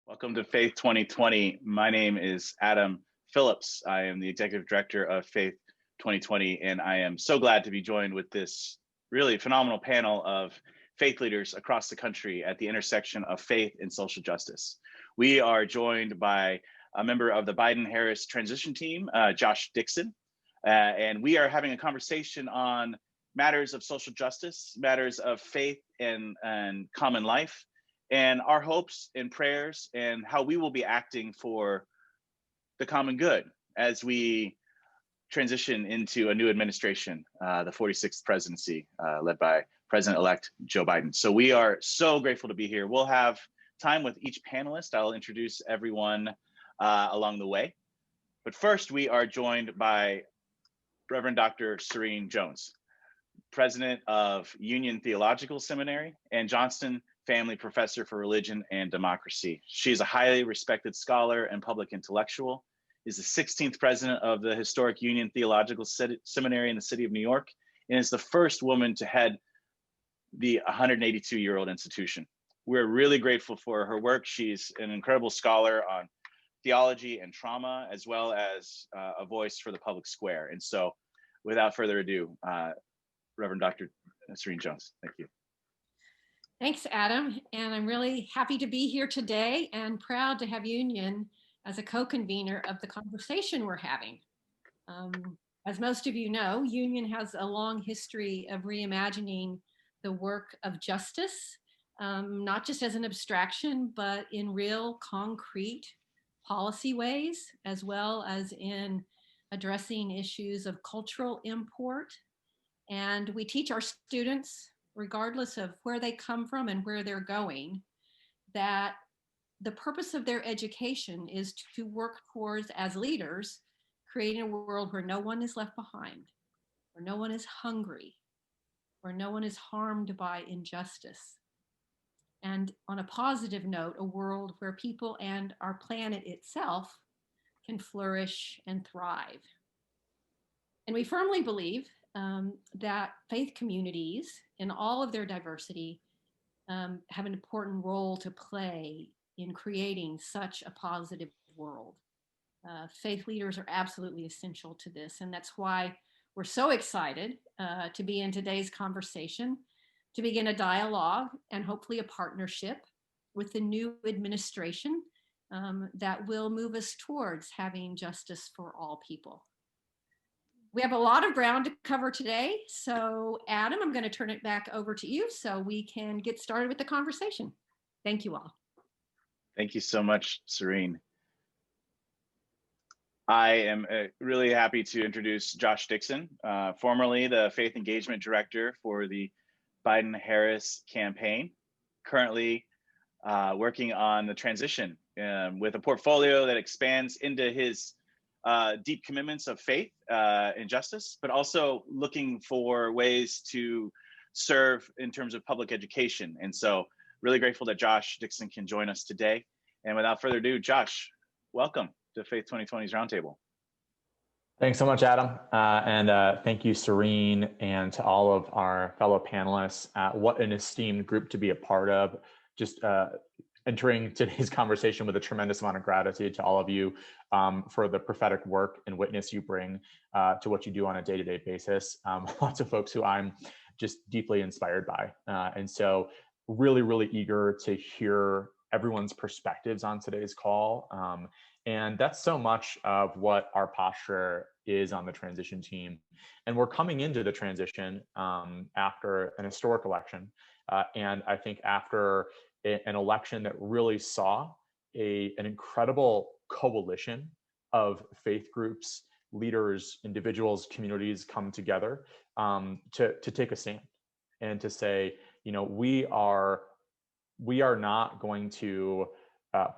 Welcome to Faith 2020. My name is Adam Phillips. I am the Executive Director of Faith 2020, and I am so glad to be joined with this really phenomenal panel of faith leaders across the country at the intersection of faith and social justice. We are joined by a member of the Biden-Harris transition team, Josh Dickson, and we are having a conversation on matters of social justice, matters of faith and common life, and our hopes and prayers and how we will be acting for the common good as we transition into a new administration, the 46th presidency led by President-elect Joe Biden. So we are so grateful to be here. We'll have time with each panelist. I'll introduce everyone along the way. But first, we are joined by Reverend Dr. Serene Jones, President of Union Theological Seminary and Johnston Family Professor for Religion and Democracy. She is a highly respected scholar and public intellectual, is the 16th president of the historic Union Theological Seminary in the city of New York, and is the first woman to head the 182-year-old institution. We're really grateful for her work. She's an incredible scholar on theology and trauma, as well as a voice for the public square. And so without further ado, Reverend Dr. Serene Jones, thank you. Thanks, Adam. And I'm really happy to be here today and proud to have Union as a co-convener of the conversation we're having. As most of you know, Union has a long history of reimagining the work of justice, not just as an abstraction, but in real concrete policy ways, as well as in addressing issues of cultural import. And we teach our students, regardless of where they come from and where they're going, that the purpose of their education is to work towards, as leaders, creating a world where no one is left behind, where no one is hungry, where no one is harmed by injustice. And on a positive note, a world where people and our planet itself can flourish and thrive. And we firmly believe that faith communities in all of their diversity have an important role to play in creating such a positive world. Faith leaders are absolutely essential to this, and that's why we're so excited to be in today's conversation, to begin a dialogue and hopefully a partnership with the new administration that will move us towards having justice for all people. We have a lot of ground to cover today. So Adam, I'm going to turn it back over to you so we can get started with the conversation. Thank you all. Thank you so much, Serene. I am really happy to introduce Josh Dickson, formerly the Faith Engagement Director for the Biden-Harris campaign, currently working on the transition with a portfolio that expands into his deep commitments of faith and justice, but also looking for ways to serve in terms of public education. And so really grateful that Josh Dickson can join us today. And without further ado, Josh, welcome to Faith 2020's Roundtable. Thanks so much, Adam. And thank you, Serene, and to all of our fellow panelists. What an esteemed group to be a part of. Just entering today's conversation with a tremendous amount of gratitude to all of you for the prophetic work and witness you bring to what you do on a day-to-day basis. Lots of folks who I'm just deeply inspired by. And so really, really eager to hear everyone's perspectives on today's call. And that's so much of what our posture is on the transition team. And we're coming into the transition after an historic election. And I think after an election that really saw an incredible coalition of faith groups, leaders, individuals, communities come together to take a stand and to say, you know, we are not going to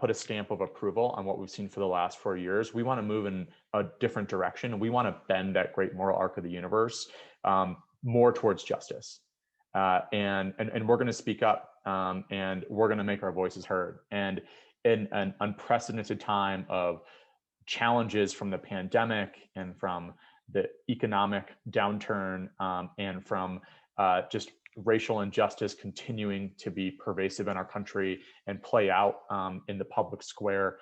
put a stamp of approval on what we've seen for the last 4 years. We want to move in a different direction, and we want to bend that great moral arc of the universe more towards justice. And we're going to speak up, and we're going to make our voices heard. And in an unprecedented time of challenges from the pandemic and from the economic downturn and from just racial injustice continuing to be pervasive in our country and play out in the public square,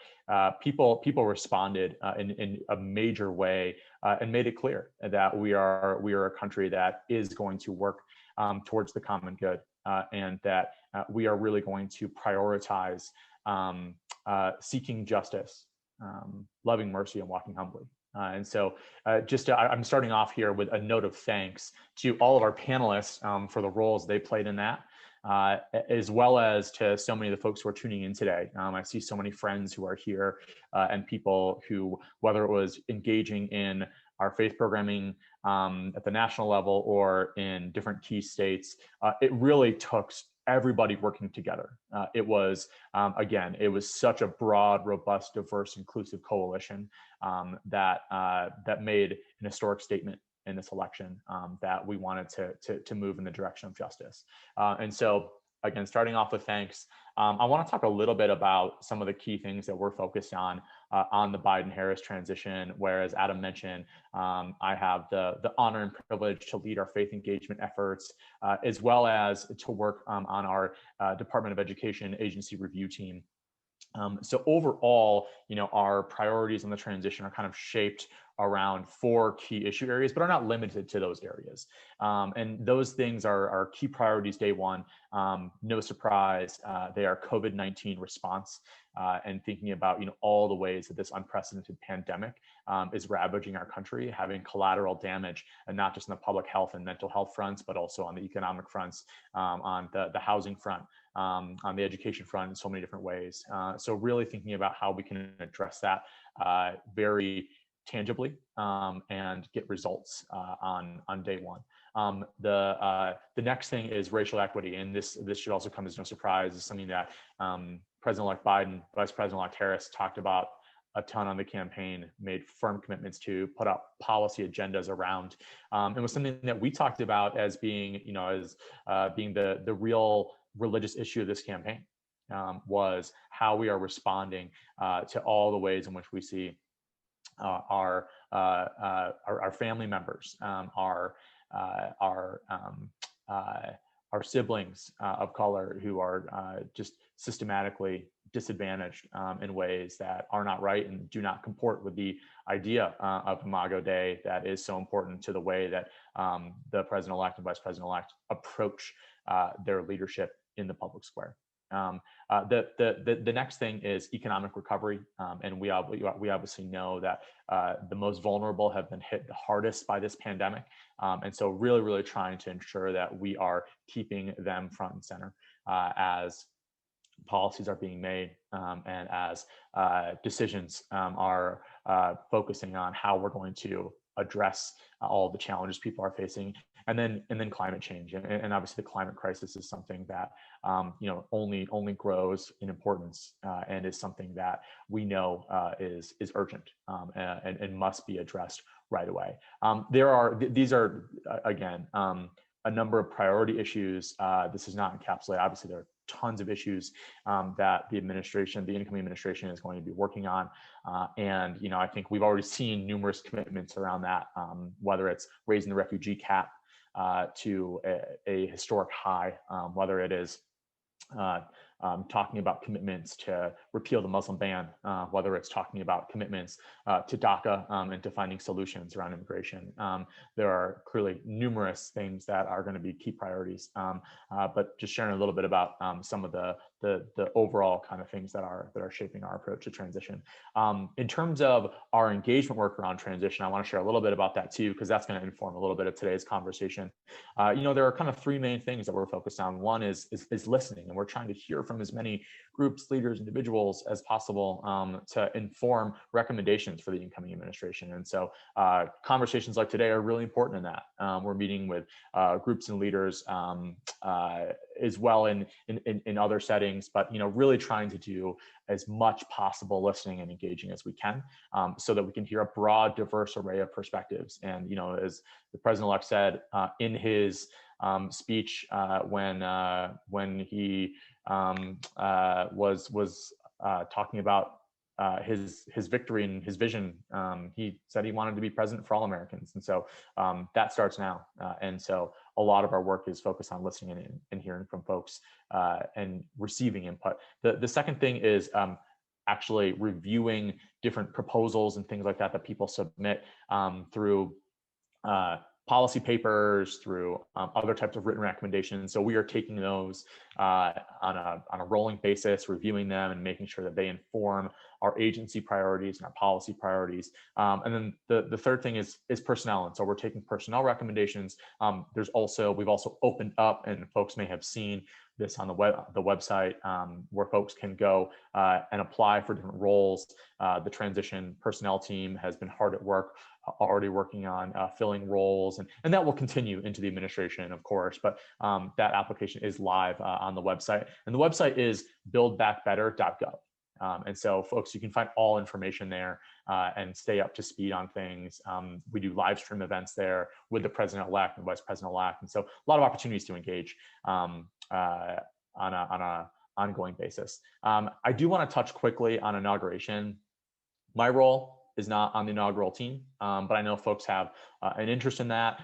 people responded in a major way and made it clear that we are a country that is going to work towards the common good, and that we are really going to prioritize seeking justice, loving mercy, and walking humbly. And so I'm starting off here with a note of thanks to all of our panelists for the roles they played in that, as well as to so many of the folks who are tuning in today. I see so many friends who are here and people who, whether it was engaging in our faith programming at the national level or in different key states, it really took everybody working together. It was, again, it was such a broad, robust, diverse, inclusive coalition that made an historic statement in this election that we wanted to move in the direction of justice. And so, again, starting off with thanks, I want to talk a little bit about some of the key things that we're focused on the Biden-Harris transition, where, as Adam mentioned, I have the honor and privilege to lead our faith engagement efforts, as well as to work on our Department of Education agency review team. So overall, our priorities on the transition are kind of shaped around 4 key issue areas, but are not limited to those areas. And those things are key priorities day one. No surprise, they are COVID-19 response and thinking about all the ways that this unprecedented pandemic is ravaging our country, having collateral damage, and not just on the public health and mental health fronts, but also on the economic fronts, on the housing front, on the education front in so many different ways. So really thinking about how we can address that very tangibly and get results on day one. The next thing is racial equity, and this should also come as no surprise. It's something that President-elect Biden, Vice President-elect Harris talked about a ton on the campaign, made firm commitments to, put up policy agendas around. It was something that we talked about as being, being the real religious issue of this campaign, was how we are responding to all the ways in which we see our family members, our siblings of color who are just systematically disadvantaged in ways that are not right and do not comport with the idea of Imago Dei that is so important to the way that the president-elect and vice president-elect approach their leadership in the public square. The next thing is economic recovery, and we obviously know that the most vulnerable have been hit the hardest by this pandemic, and so really trying to ensure that we are keeping them front and center as policies are being made and as decisions are focusing on how we're going to address all the challenges people are facing. And then climate change, and obviously the climate crisis is something that only grows in importance and is something that we know is urgent and must be addressed right away. These are again a number of priority issues. This is not encapsulated. Obviously, there are tons of issues that the incoming administration is going to be working on. And I think we've already seen numerous commitments around that, whether it's raising the refugee cap to a historic high, whether it is talking about commitments to repeal the Muslim ban, whether it's talking about commitments to DACA and to finding solutions around immigration. There are clearly numerous things that are going to be key priorities, but just sharing a little bit about some of the overall kind of things that are shaping our approach to transition. In terms of our engagement work around transition, I want to share a little bit about that too, because that's going to inform a little bit of today's conversation. There are kind of 3 main things that we're focused on. One is listening, and we're trying to hear from as many groups, leaders, individuals as possible to inform recommendations for the incoming administration. And so conversations like today are really important in that. We're meeting with groups and leaders as well in other settings, but really trying to do as much possible listening and engaging as we can, so that we can hear a broad, diverse array of perspectives. And as the president-elect said in his speech when he was talking about his victory and his vision, he said he wanted to be president for all Americans. And so that starts now. And so a lot of our work is focused on listening and hearing from folks and receiving input. The second thing is actually reviewing different proposals and things like that that people submit through policy papers, through other types of written recommendations. So we are taking those on a rolling basis, reviewing them and making sure that they inform our agency priorities and our policy priorities. And then the third thing is personnel. And so we're taking personnel recommendations. We've also opened up, and folks may have seen this on the website, where folks can go and apply for different roles. The transition personnel team has been hard at work, already working on filling roles, and that will continue into the administration, of course, but that application is live on the website. And the website is buildbackbetter.gov. And so folks, you can find all information there and stay up to speed on things. We do live stream events there with the president-elect and vice president-elect. And so a lot of opportunities to engage on a ongoing basis. I do want to touch quickly on inauguration. My role is not on the inaugural team, but I know folks have an interest in that.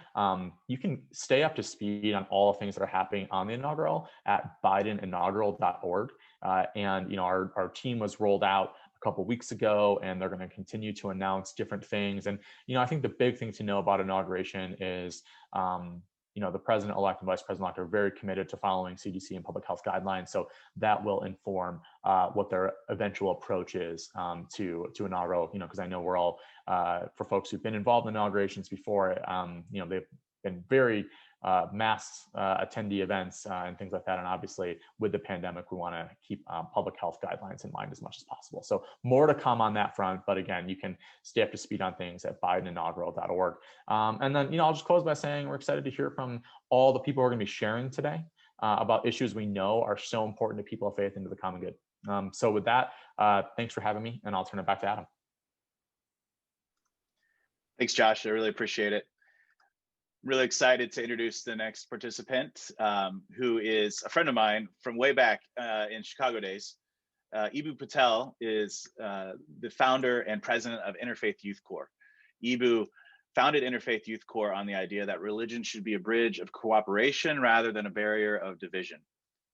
You can stay up to speed on all the things that are happening on the inaugural at bideninaugural.org. And our team was rolled out a couple of weeks ago, and they're going to continue to announce different things. And I think the big thing to know about inauguration is the president-elect and vice president-elect are very committed to following CDC and public health guidelines. So that will inform what their eventual approach is to inaugural, because I know we're all, for folks who've been involved in inaugurations before, they've been very mass attendee events and things like that. And obviously with the pandemic, we want to keep public health guidelines in mind as much as possible. So more to come on that front. But again, you can stay up to speed on things at bideninaugural.org. And then, I'll just close by saying we're excited to hear from all the people who are going to be sharing today about issues we know are so important to people of faith and to the common good. So with that, thanks for having me, and I'll turn it back to Adam. Thanks, Josh. I really appreciate it. Really excited to introduce the next participant, who is a friend of mine from way back in Chicago days. Eboo Patel is the founder and president of Interfaith Youth Corps. Eboo founded Interfaith Youth Corps on the idea that religion should be a bridge of cooperation rather than a barrier of division.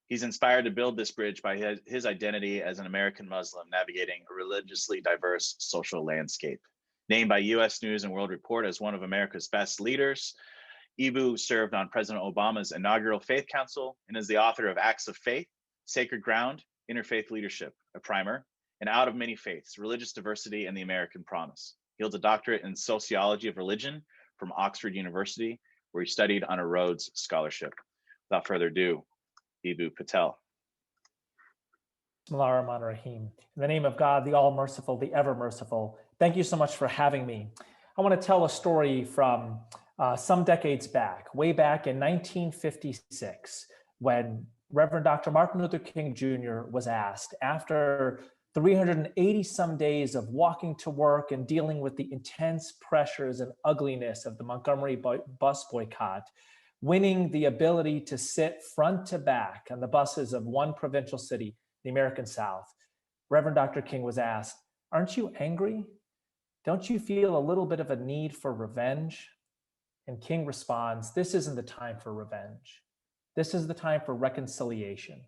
He's inspired to build this bridge by his identity as an American Muslim navigating a religiously diverse social landscape. Named by U.S. News and World Report as one of America's best leaders, Eboo served on President Obama's inaugural Faith Council and is the author of Acts of Faith, Sacred Ground, Interfaith Leadership, a primer, and Out of Many Faiths, Religious Diversity and the American Promise. He holds a doctorate in Sociology of Religion from Oxford University, where he studied on a Rhodes Scholarship. Without further ado, Eboo Patel. Bismillah ar-Rahman ar-Rahim. In the name of God, the all-merciful, the ever-merciful, thank you so much for having me. I want to tell a story from some decades back, way back in 1956, when Reverend Dr. Martin Luther King Jr. was asked, after 380 some days of walking to work and dealing with the intense pressures and ugliness of the Montgomery bus boycott, winning the ability to sit front to back on the buses of one provincial city, the American South, Reverend Dr. King was asked, "Aren't you angry? Don't you feel a little bit of a need for revenge?" And King responds, "This isn't the time for revenge. This is the time for reconciliation.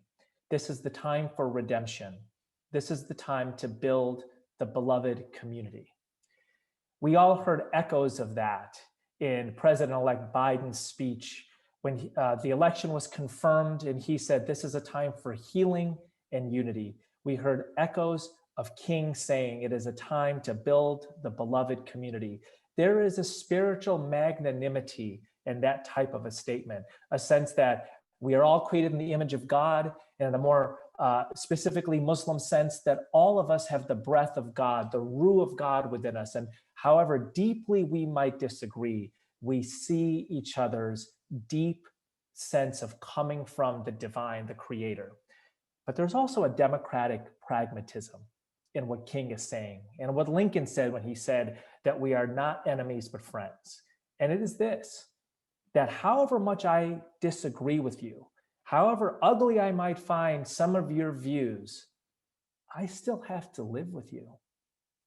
This is the time for redemption. This is the time to build the beloved community." We all heard echoes of that in President-elect Biden's speech when the election was confirmed and he said, "This is a time for healing and unity." We heard echoes of King saying, "It is a time to build the beloved community." There is a spiritual magnanimity in that type of a statement, a sense that we are all created in the image of God, and in a more specifically Muslim sense that all of us have the breath of God, the ruh of God within us. And however deeply we might disagree, we see each other's deep sense of coming from the divine, the creator. But there's also a democratic pragmatism in what King is saying, and what Lincoln said when he said that we are not enemies but friends. And it is this, that however much I disagree with you, however ugly I might find some of your views, I still have to live with you.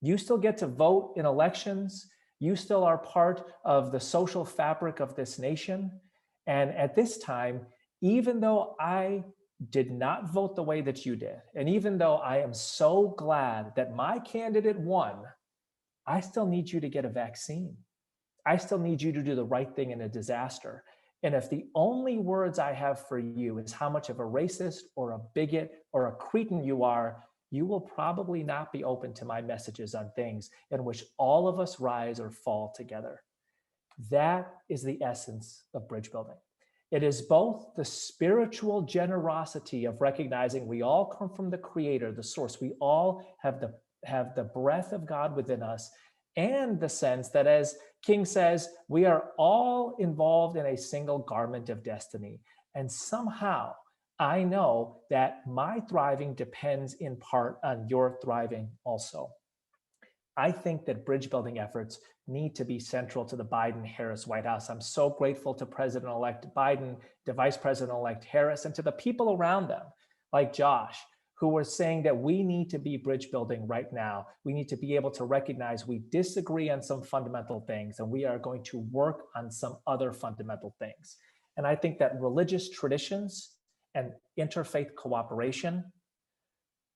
You still get to vote in elections. You still are part of the social fabric of this nation. And at this time, even though I did not vote the way that you did, and even though I am so glad that my candidate won, I still need you to get a vaccine. I still need you to do the right thing in a disaster. And if the only words I have for you is how much of a racist or a bigot or a cretin you are, you will probably not be open to my messages on things in which all of us rise or fall together. That is the essence of bridge building. It is both the spiritual generosity of recognizing we all come from the Creator, the source. We all have the breath of God within us, and the sense that, as King says, we are all involved in a single garment of destiny. And somehow I know that my thriving depends in part on your thriving also. I think that bridge building efforts need to be central to the Biden-Harris White House. I'm so grateful to President-elect Biden, to Vice President-elect Harris, and to the people around them, like Josh, who are saying that we need to be bridge building right now. We need to be able to recognize we disagree on some fundamental things, and we are going to work on some other fundamental things. And I think that religious traditions and interfaith cooperation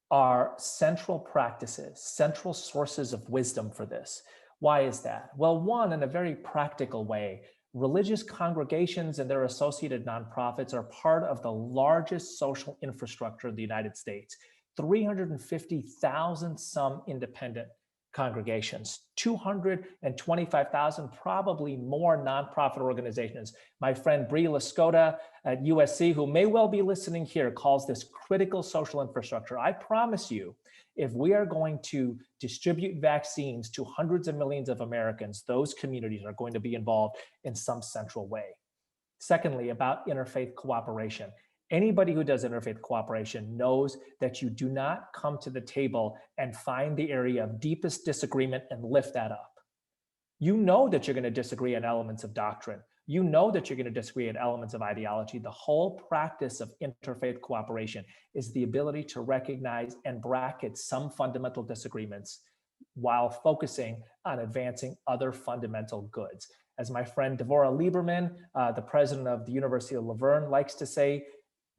are central practices, central sources of wisdom for this. Why is that? Well, one, in a very practical way, religious congregations and their associated nonprofits are part of the largest social infrastructure of the United States. 350,000 some independent congregations, 225,000 probably more nonprofit organizations. My friend Bree Lascota at USC, who may well be listening here, calls this critical social infrastructure. I promise you, if we are going to distribute vaccines to hundreds of millions of Americans, those communities are going to be involved in some central way. Secondly, about interfaith cooperation. Anybody who does interfaith cooperation knows that you do not come to the table and find the area of deepest disagreement and lift that up. You know that you're going to disagree on elements of doctrine. You know that you're going to disagree on elements of ideology. The whole practice of interfaith cooperation is the ability to recognize and bracket some fundamental disagreements while focusing on advancing other fundamental goods. As my friend Devorah Lieberman, the president of the University of Laverne, likes to say,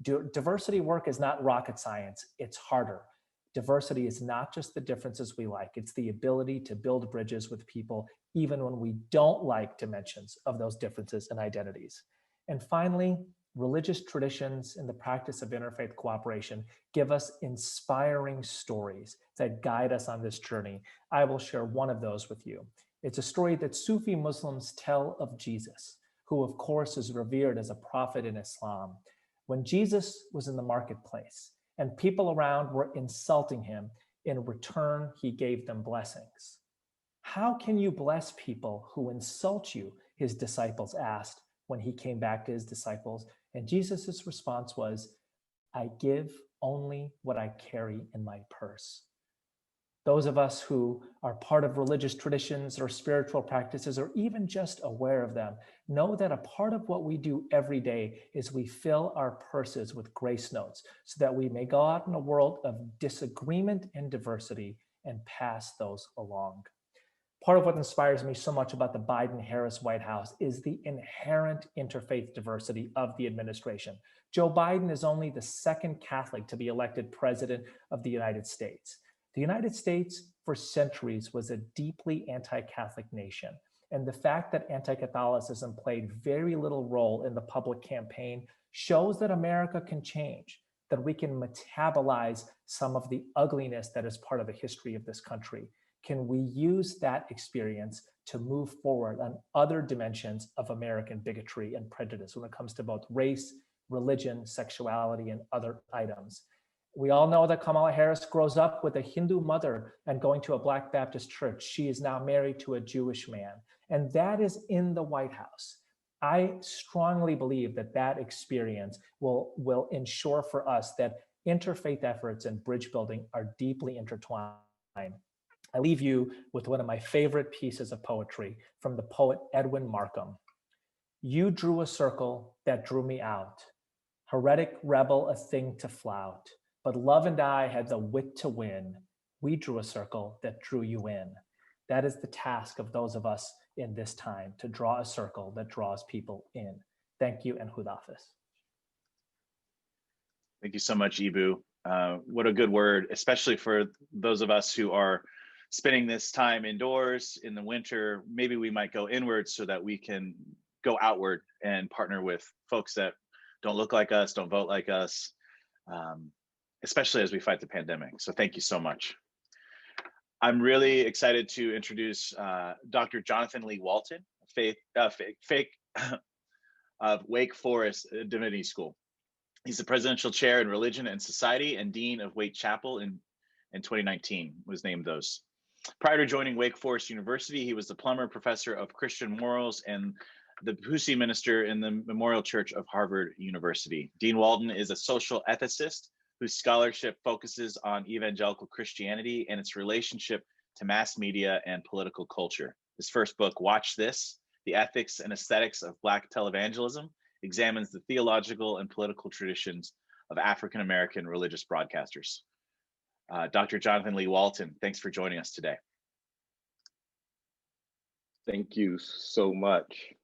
diversity work is not rocket science, it's harder. Diversity is not just the differences we like, it's the ability to build bridges with people even when we don't like dimensions of those differences and identities. And finally, religious traditions and the practice of interfaith cooperation give us inspiring stories that guide us on this journey. I will share one of those with you. It's a story that Sufi Muslims tell of Jesus, who of course is revered as a prophet in Islam. When Jesus was in the marketplace and people around were insulting him, in return, he gave them blessings. How can you bless people who insult you? His disciples asked when he came back to his disciples. And Jesus's response was, I give only what I carry in my purse. Those of us who are part of religious traditions or spiritual practices, or even just aware of them, know that a part of what we do every day is we fill our purses with grace notes so that we may go out in a world of disagreement and diversity and pass those along. Part of what inspires me so much about the Biden-Harris White House is the inherent interfaith diversity of the administration. Joe Biden is only the second Catholic to be elected president of the United States. The United States, for centuries, was a deeply anti-Catholic nation. And the fact that anti-Catholicism played very little role in the public campaign shows that America can change, that we can metabolize some of the ugliness that is part of the history of this country. Can we use that experience to move forward on other dimensions of American bigotry and prejudice when it comes to both race, religion, sexuality, and other items? We all know that Kamala Harris grows up with a Hindu mother and going to a Black Baptist church. She is now married to a Jewish man, and that is in the White House. I strongly believe that that experience will ensure for us that interfaith efforts and bridge building are deeply intertwined. I leave you with one of my favorite pieces of poetry from the poet Edwin Markham. You drew a circle that drew me out, heretic rebel, a thing to flout. But love and I had the wit to win. We drew a circle that drew you in. That is the task of those of us in this time, to draw a circle that draws people in. Thank you and Hudafis. Thank you so much, Eboo. What a good word, especially for those of us who are spending this time indoors in the winter. Maybe we might go inward so that we can go outward and partner with folks that don't look like us, don't vote like us, especially as we fight the pandemic. So thank you so much. I'm really excited to introduce Dr. Jonathan Lee Walton, of Wake Forest Divinity School. He's the presidential chair in religion and society and dean of Wake Chapel in 2019, was named those. Prior to joining Wake Forest University, he was the Plummer Professor of Christian Morals and the Pusey Minister in the Memorial Church of Harvard University. Dean Walton is a social ethicist whose scholarship focuses on evangelical Christianity and its relationship to mass media and political culture. His first book, Watch This: The Ethics and Aesthetics of Black Televangelism, examines the theological and political traditions of African-American religious broadcasters. Dr. Jonathan Lee Walton, thanks for joining us today. Thank you so much.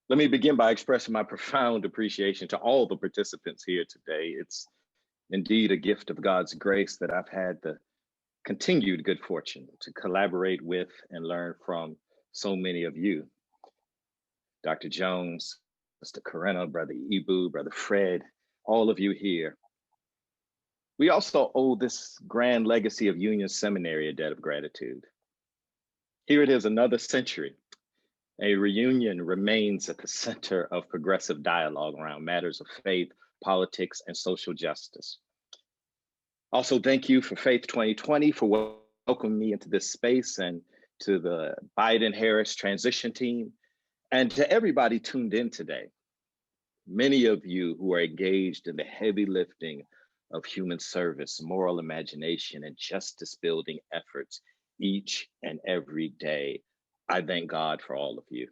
Let me begin by expressing my profound appreciation to all the participants here today. It's indeed a gift of God's grace that I've had the continued good fortune to collaborate with and learn from so many of you. Dr. Jones, Mr. Karenna, Brother Eboo, Brother Fred, all of you here. We also owe this grand legacy of Union Seminary a debt of gratitude. Here it is, another century. A reunion remains at the center of progressive dialogue around matters of faith, politics, and social justice. Also, thank you for Faith 2020 for welcoming me into this space, and to the Biden-Harris transition team, and to everybody tuned in today. Many of you who are engaged in the heavy lifting of human service, moral imagination, and justice building efforts each and every day. I thank God for all of you.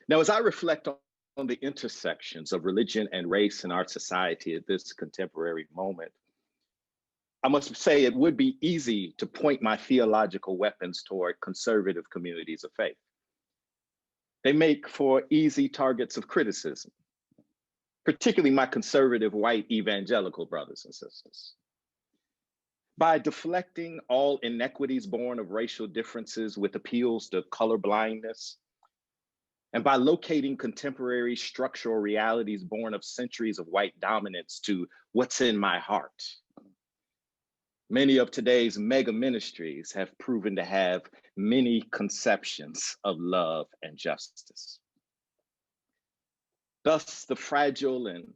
Now, as I reflect on the intersections of religion and race in our society at this contemporary moment, I must say it would be easy to point my theological weapons toward conservative communities of faith. They make for easy targets of criticism, particularly my conservative white evangelical brothers and sisters. By deflecting all inequities born of racial differences with appeals to color blindness, and by locating contemporary structural realities born of centuries of white dominance to what's in my heart. Many of today's mega ministries have proven to have many conceptions of love and justice. Thus, the fragile and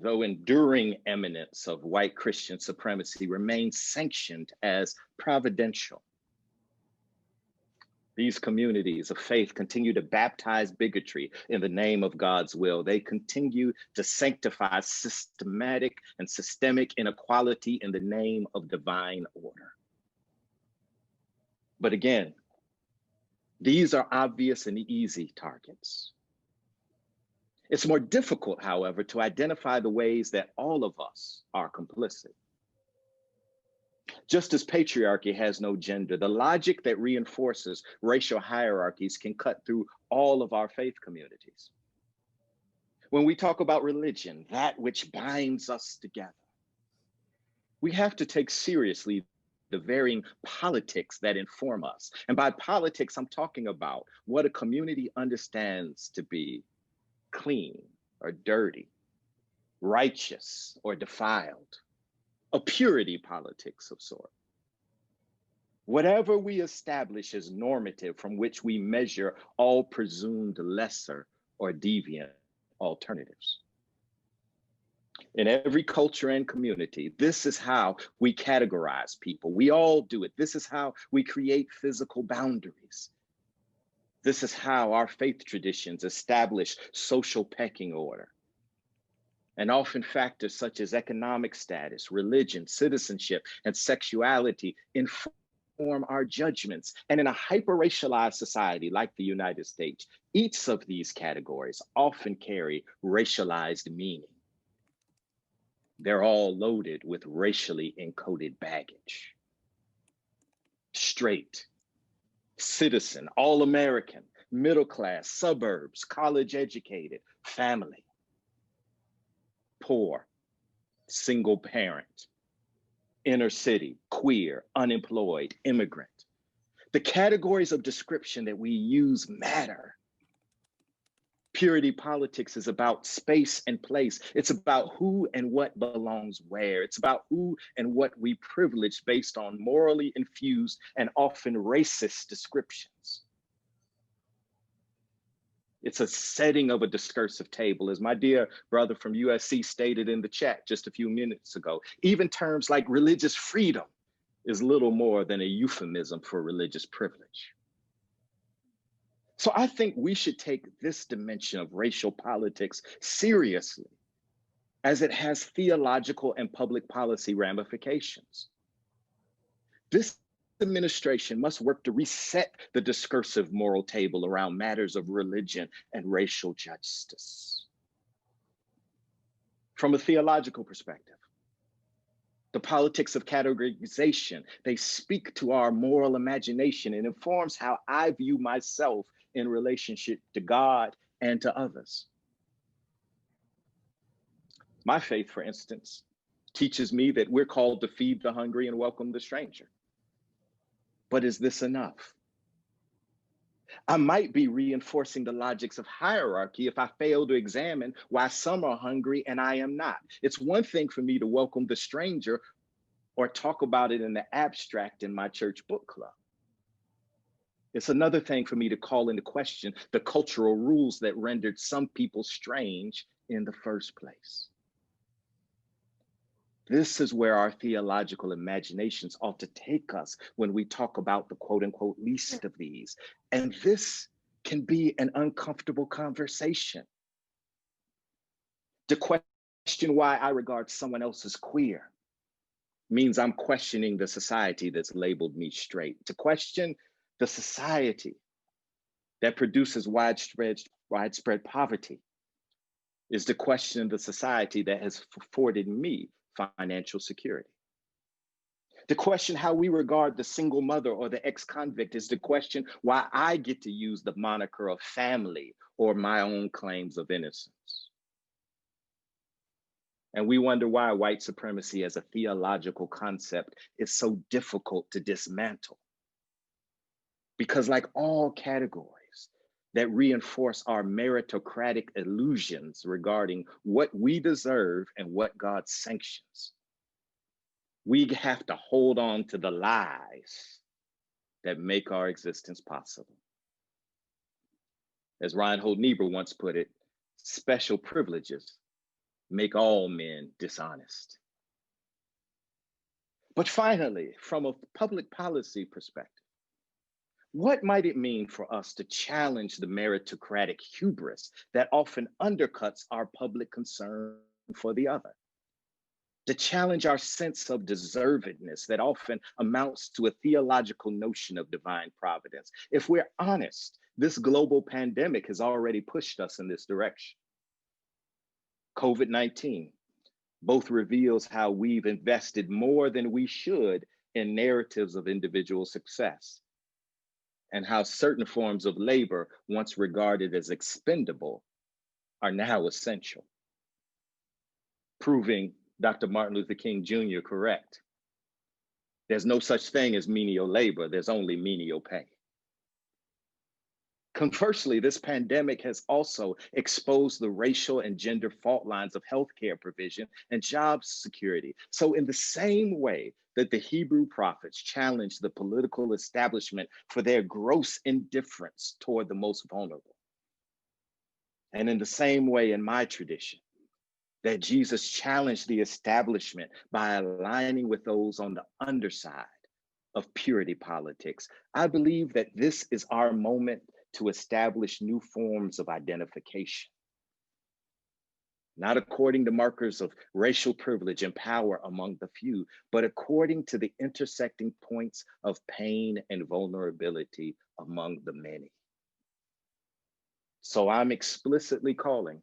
though enduring eminence of white Christian supremacy remains sanctioned as providential. These communities of faith continue to baptize bigotry in the name of God's will. They continue to sanctify systematic and systemic inequality in the name of divine order. But again, these are obvious and easy targets. It's more difficult, however, to identify the ways that all of us are complicit. Just as patriarchy has no gender, the logic that reinforces racial hierarchies can cut through all of our faith communities. When we talk about religion, that which binds us together, we have to take seriously the varying politics that inform us. And by politics, I'm talking about what a community understands to be clean or dirty, righteous or defiled, a purity politics of sort. Whatever we establish as normative from which we measure all presumed lesser or deviant alternatives. In every culture and community, this is how we categorize people. We all do it. This is how we create physical boundaries. This is how our faith traditions establish social pecking order. And often factors such as economic status, religion, citizenship, and sexuality inform our judgments. And in a hyper-racialized society like the United States, each of these categories often carry racialized meaning. They're all loaded with racially encoded baggage. Straight, citizen, all-American, middle class, suburbs, college educated, family, poor, single parent, inner city, queer, unemployed, immigrant. The categories of description that we use matter. Purity politics is about space and place. It's about who and what belongs where. It's about who and what we privilege based on morally infused and often racist descriptions. It's a setting of a discursive table, as my dear brother from USC stated in the chat just a few minutes ago. Even terms like religious freedom is little more than a euphemism for religious privilege. So I think we should take this dimension of racial politics seriously, as it has theological and public policy ramifications. This administration must work to reset the discursive moral table around matters of religion and racial justice. From a theological perspective, the politics of categorization, they speak to our moral imagination and informs how I view myself in relationship to God and to others. My faith, for instance, teaches me that we're called to feed the hungry and welcome the stranger. But is this enough? I might be reinforcing the logics of hierarchy if I fail to examine why some are hungry and I am not. It's one thing for me to welcome the stranger or talk about it in the abstract in my church book club. It's another thing for me to call into question the cultural rules that rendered some people strange in the first place. This is where our theological imaginations ought to take us when we talk about the quote unquote least of these. And this can be an uncomfortable conversation. To question why I regard someone else as queer means I'm questioning the society that's labeled me straight. To question the society that produces widespread poverty is to question the society that has afforded me financial security. To question how we regard the single mother or the ex-convict is to question why I get to use the moniker of family or my own claims of innocence. And we wonder why white supremacy as a theological concept is so difficult to dismantle. Because like all categories that reinforce our meritocratic illusions regarding what we deserve and what God sanctions, we have to hold on to the lies that make our existence possible. As Reinhold Niebuhr once put it, special privileges make all men dishonest. But finally, from a public policy perspective, what might it mean for us to challenge the meritocratic hubris that often undercuts our public concern for the other? To challenge our sense of deservedness that often amounts to a theological notion of divine providence. If we're honest, this global pandemic has already pushed us in this direction. COVID-19 both reveals how we've invested more than we should in narratives of individual success, and how certain forms of labor, once regarded as expendable, are now essential, proving Dr. Martin Luther King Jr. correct. There's no such thing as menial labor, there's only menial pay. Conversely, this pandemic has also exposed the racial and gender fault lines of healthcare provision and job security. So in the same way that the Hebrew prophets challenged the political establishment for their gross indifference toward the most vulnerable, and in the same way in my tradition, that Jesus challenged the establishment by aligning with those on the underside of purity politics, I believe that this is our moment to establish new forms of identification, not according to markers of racial privilege and power among the few, but according to the intersecting points of pain and vulnerability among the many. So I'm explicitly calling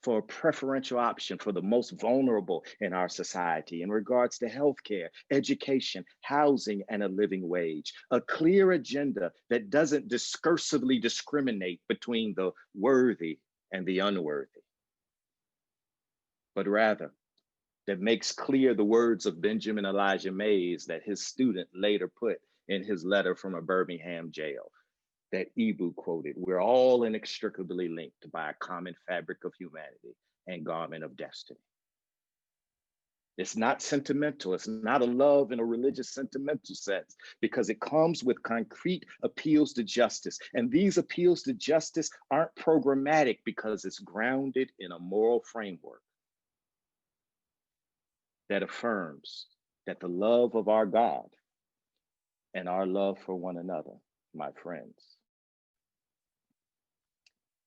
for a preferential option for the most vulnerable in our society in regards to healthcare, education, housing, and a living wage. A clear agenda that doesn't discursively discriminate between the worthy and the unworthy, but rather that makes clear the words of Benjamin Elijah Mays that his student later put in his letter from a Birmingham jail that Eboo quoted: "We're all inextricably linked by a common fabric of humanity and garment of destiny." It's not sentimental. It's not a love in a religious sentimental sense, because it comes with concrete appeals to justice. And these appeals to justice aren't programmatic because it's grounded in a moral framework that affirms that the love of our God and our love for one another, my friends,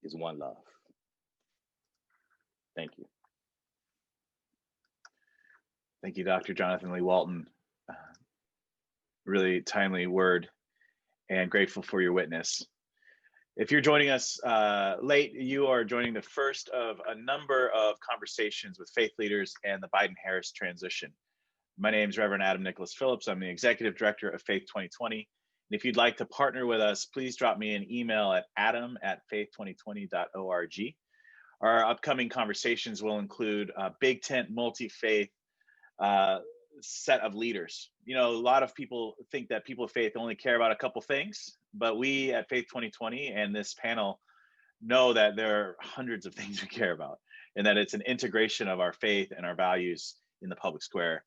is one love. Thank you. Thank you, Dr. Jonathan Lee Walton. Really timely word, and grateful for your witness. If you're joining us late, you are joining the first of a number of conversations with faith leaders and the Biden-Harris transition. My name is Reverend Adam Nicholas Phillips. I'm the Executive Director of Faith 2020. And if you'd like to partner with us, please drop me an email at adam@faith2020.org. Our upcoming conversations will include a big tent, multi-faith set of leaders. You know, a lot of people think that people of faith only care about a couple things, but we at Faith 2020 and this panel know that there are hundreds of things we care about, and that it's an integration of our faith and our values in the public square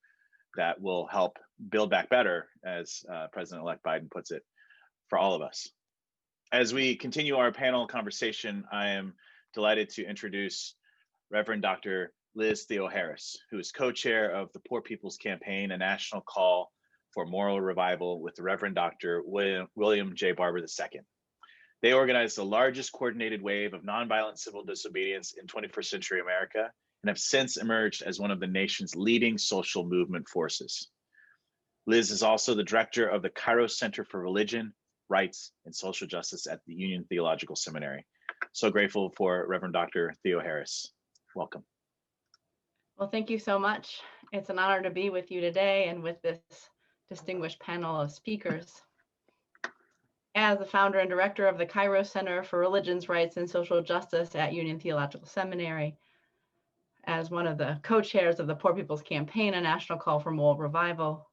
that will help build back better, as President-elect Biden puts it, for all of us. As we continue our panel conversation, I am delighted to introduce Reverend Dr. Liz Theoharis, who is co-chair of the Poor People's Campaign, a national call for moral revival with the Reverend Dr. William J. Barber II. They organized the largest coordinated wave of nonviolent civil disobedience in 21st century America and have since emerged as one of the nation's leading social movement forces. Liz is also the director of the Kairos Center for Religion, Rights, and Social Justice at the Union Theological Seminary. So grateful for Reverend Dr. Theoharis. Welcome. Well, thank you so much. It's an honor to be with you today and with this distinguished panel of speakers. As the founder and director of the Kairos Center for Religions, Rights, and Social Justice at Union Theological Seminary, as one of the co-chairs of the Poor People's Campaign, a national call for moral revival,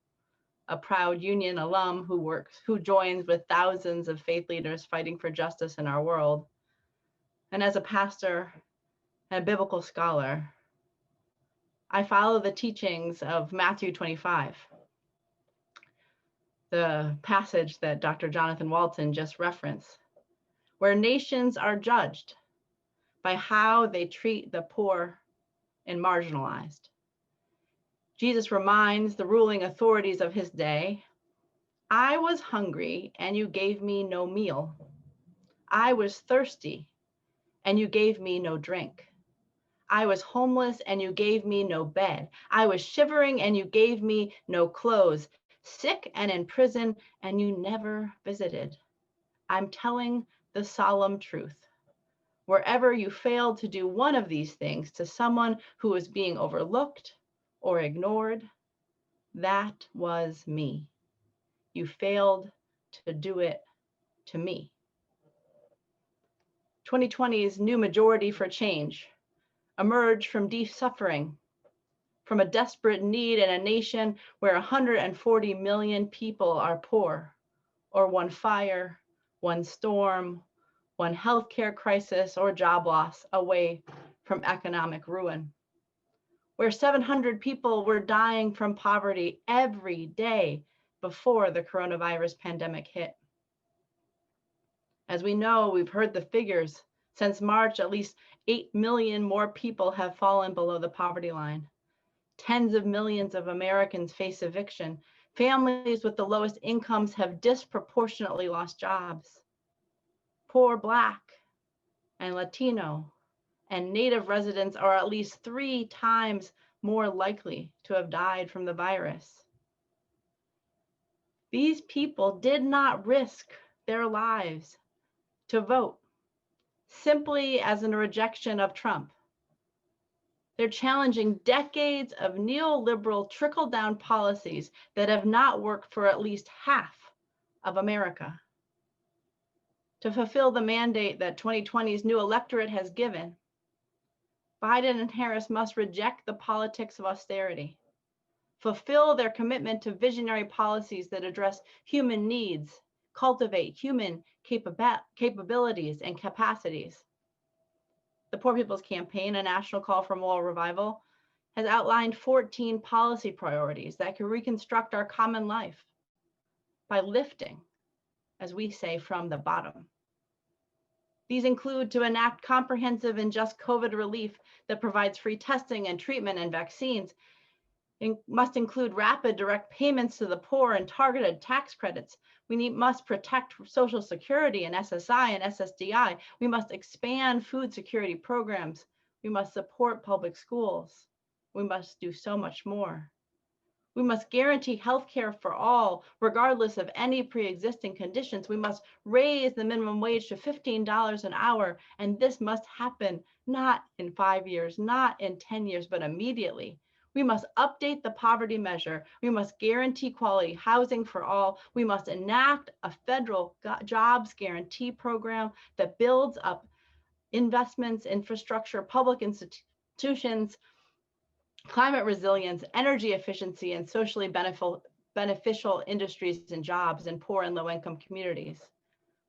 a proud Union alum who joins with thousands of faith leaders fighting for justice in our world, and as a pastor and a biblical scholar, I follow the teachings of Matthew 25, the passage that Dr. Jonathan Walton just referenced, where nations are judged by how they treat the poor and marginalized. Jesus reminds the ruling authorities of his day, "I was hungry and you gave me no meal. I was thirsty and you gave me no drink. I was homeless and you gave me no bed. I was shivering and you gave me no clothes, sick and in prison and you never visited." I'm telling the solemn truth. Wherever you failed to do one of these things to someone who was being overlooked or ignored, that was me. You failed to do it to me. 2020's new majority for change emerged from deep suffering, from a desperate need in a nation where 140 million people are poor, or one fire, one storm, one healthcare crisis or job loss away from economic ruin, where 700 people were dying from poverty every day before the coronavirus pandemic hit. As we know, we've heard the figures. Since March, at least 8 million more people have fallen below the poverty line. Tens of millions of Americans face eviction. Families with the lowest incomes have disproportionately lost jobs. Poor Black and Latino and Native residents are at least 3 times more likely to have died from the virus. These people did not risk their lives to vote simply as a rejection of Trump, They're challenging decades of neoliberal trickle-down policies that have not worked for at least half of America. To fulfill the mandate that 2020's new electorate has given, Biden and Harris must reject the politics of austerity, fulfill their commitment to visionary policies that address human needs, cultivate human capabilities and capacities. The Poor People's Campaign, a national call for moral revival, has outlined 14 policy priorities that can reconstruct our common life by lifting, as we say, from the bottom. These include to enact comprehensive and just COVID relief that provides free testing and treatment and vaccines. It must include rapid direct payments to the poor and targeted tax credits. We must protect Social Security and SSI and SSDI. We must expand food security programs. We must support public schools. We must do so much more. We must guarantee health care for all, regardless of any pre-existing conditions. We must raise the minimum wage to $15 an hour, and this must happen not in 5 years, not in 10 years, but immediately. We must update the poverty measure. We must guarantee quality housing for all. We must enact a federal jobs guarantee program that builds up investments, infrastructure, public institutions, climate resilience, energy efficiency, and socially beneficial industries and jobs in poor and low-income communities.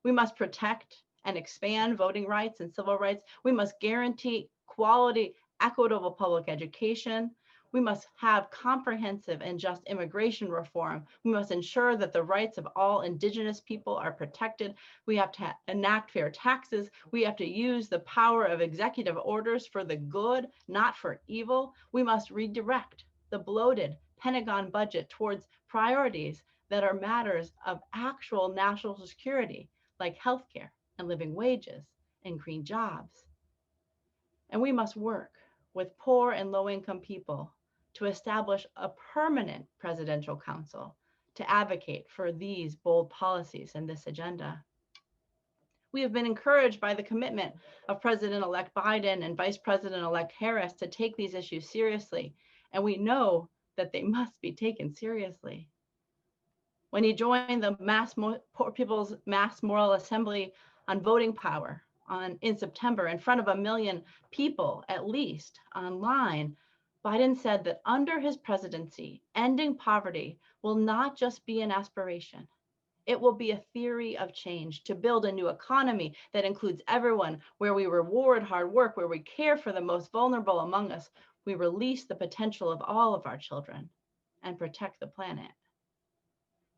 We must protect and expand voting rights and civil rights. We must guarantee quality, equitable public education. We must have comprehensive and just immigration reform. We must ensure that the rights of all Indigenous people are protected. We have to enact fair taxes. We have to use the power of executive orders for the good, not for evil. We must redirect the bloated Pentagon budget towards priorities that are matters of actual national security, like healthcare and living wages and green jobs. And we must work with poor and low-income people to establish a permanent presidential council to advocate for these bold policies and this agenda. We have been encouraged by the commitment of President-elect Biden and Vice President-elect Harris to take these issues seriously, and we know that they must be taken seriously. When he joined the Poor People's Mass Moral Assembly on voting power in September in front of 1 million people, at least online, Biden said that under his presidency, ending poverty will not just be an aspiration. It will be a theory of change to build a new economy that includes everyone, where we reward hard work, where we care for the most vulnerable among us, we release the potential of all of our children and protect the planet.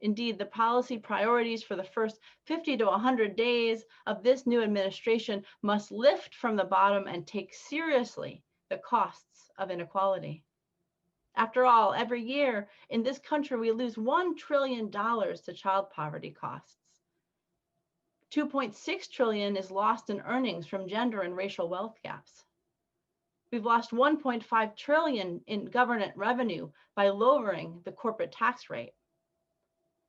Indeed, the policy priorities for the first 50 to 100 days of this new administration must lift from the bottom and take seriously the costs of inequality. After all, every year in this country, we lose $1 trillion to child poverty costs. 2.6 trillion is lost in earnings from gender and racial wealth gaps. We've lost 1.5 trillion in government revenue by lowering the corporate tax rate.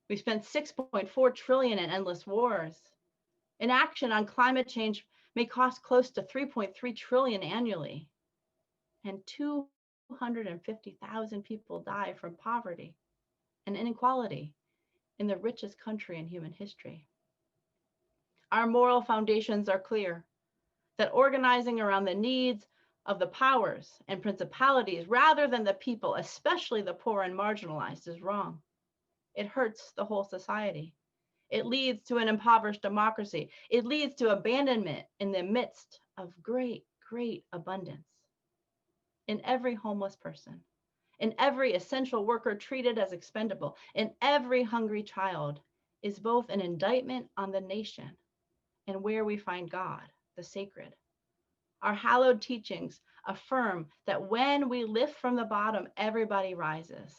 We spent 6.4 trillion in endless wars. Inaction on climate change may cost close to 3.3 trillion annually. And 250,000 people die from poverty and inequality in the richest country in human history. Our moral foundations are clear, that organizing around the needs of the powers and principalities rather than the people, especially the poor and marginalized, is wrong. It hurts the whole society. It leads to an impoverished democracy. It leads to abandonment in the midst of great, great abundance. In every homeless person, in every essential worker treated as expendable, in every hungry child is both an indictment on the nation and where we find God, the sacred. Our hallowed teachings affirm that when we lift from the bottom, everybody rises.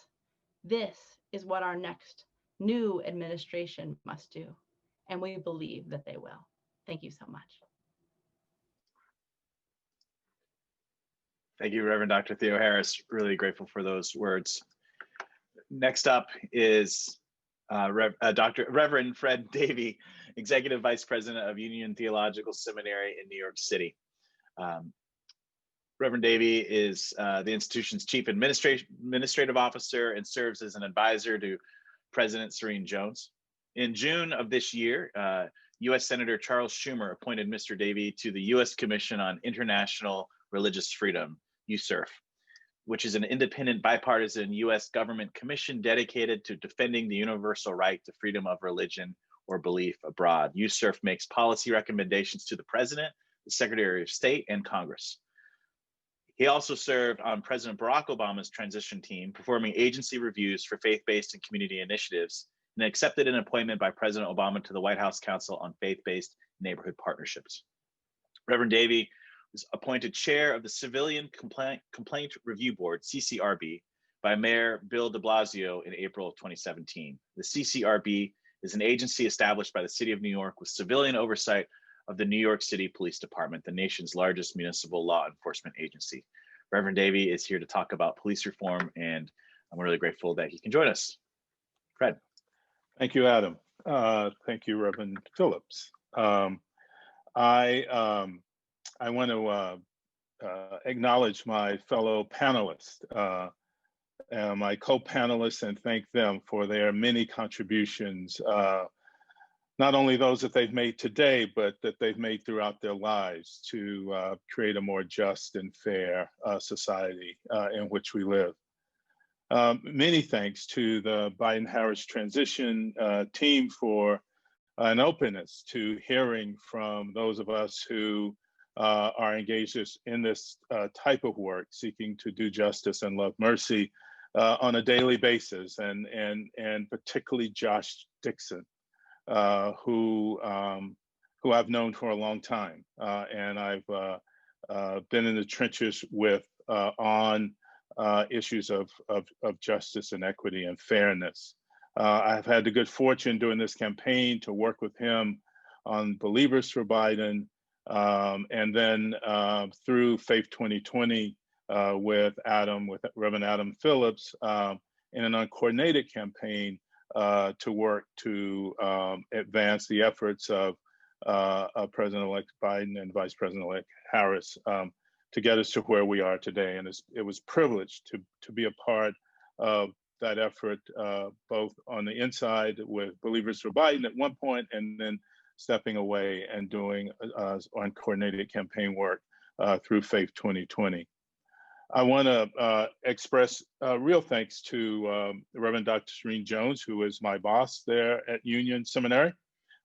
This is what our next new administration must do, and we believe that they will. Thank you so much. Thank you, Reverend Dr. Theoharis. Really grateful for those words. Next up is Reverend Fred Davie, Executive Vice President of Union Theological Seminary in New York City. Reverend Davie is the institution's chief administrative officer and serves as an advisor to President Serene Jones. In June of this year, U.S. Senator Charles Schumer appointed Mr. Davie to the U.S. Commission on International Religious Freedom, USCIRF, which is an independent bipartisan U.S. government commission dedicated to defending the universal right to freedom of religion or belief abroad. USCIRF makes policy recommendations to the President, the Secretary of State, and Congress. He also served on President Barack Obama's transition team, performing agency reviews for faith-based and community initiatives, and accepted an appointment by President Obama to the White House Council on Faith-Based Neighborhood Partnerships. Reverend Davie was appointed chair of the Civilian Complaint Review Board, CCRB, by Mayor Bill de Blasio in April of 2017. The CCRB is an agency established by the City of New York with civilian oversight of the New York City Police Department, the nation's largest municipal law enforcement agency. Reverend Davie is here to talk about police reform, and I'm really grateful that he can join us. Fred. Thank you, Adam. Thank you, Reverend Phillips. I want to acknowledge my fellow panelists, my co-panelists, and thank them for their many contributions, not only those that they've made today, but that they've made throughout their lives to create a more just and fair society in which we live. Many thanks to the Biden-Harris transition team for an openness to hearing from those of us who are engaged in this type of work, seeking to do justice and love mercy on a daily basis, and particularly Josh Dickson, who I've known for a long time, and I've been in the trenches with on issues of justice and equity and fairness. I've had the good fortune during this campaign to work with him on Believers for Biden, and then through Faith 2020 with Reverend Adam Phillips in an uncoordinated campaign to work to advance the efforts of President-elect Biden and Vice President-elect Harris to get us to where we are today. And it was privileged to be a part of that effort, both on the inside with Believers for Biden at one point, and then stepping away and doing uncoordinated campaign work through Faith 2020. I want to express real thanks to Reverend Dr. Serene Jones, who is my boss there at Union Seminary,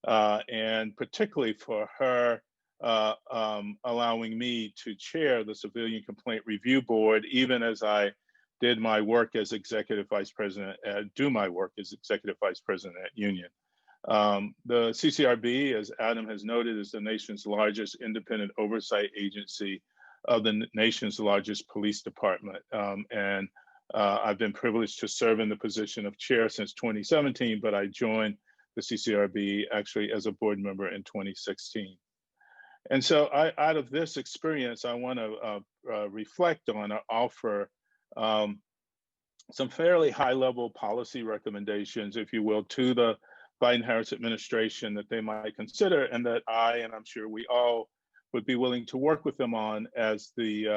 and particularly for her allowing me to chair the Civilian Complaint Review Board, even as I did my work as Executive Vice President, do my work as Executive Vice President at Union. The CCRB, as Adam has noted, is the nation's largest independent oversight agency of the nation's largest police department. And I've been privileged to serve in the position of chair since 2017, but I joined the CCRB actually as a board member in 2016. And so out of this experience, I want to reflect on or offer some fairly high-level policy recommendations, if you will, to the Biden-Harris administration that they might consider, and that and I'm sure we all would be willing to work with them on as the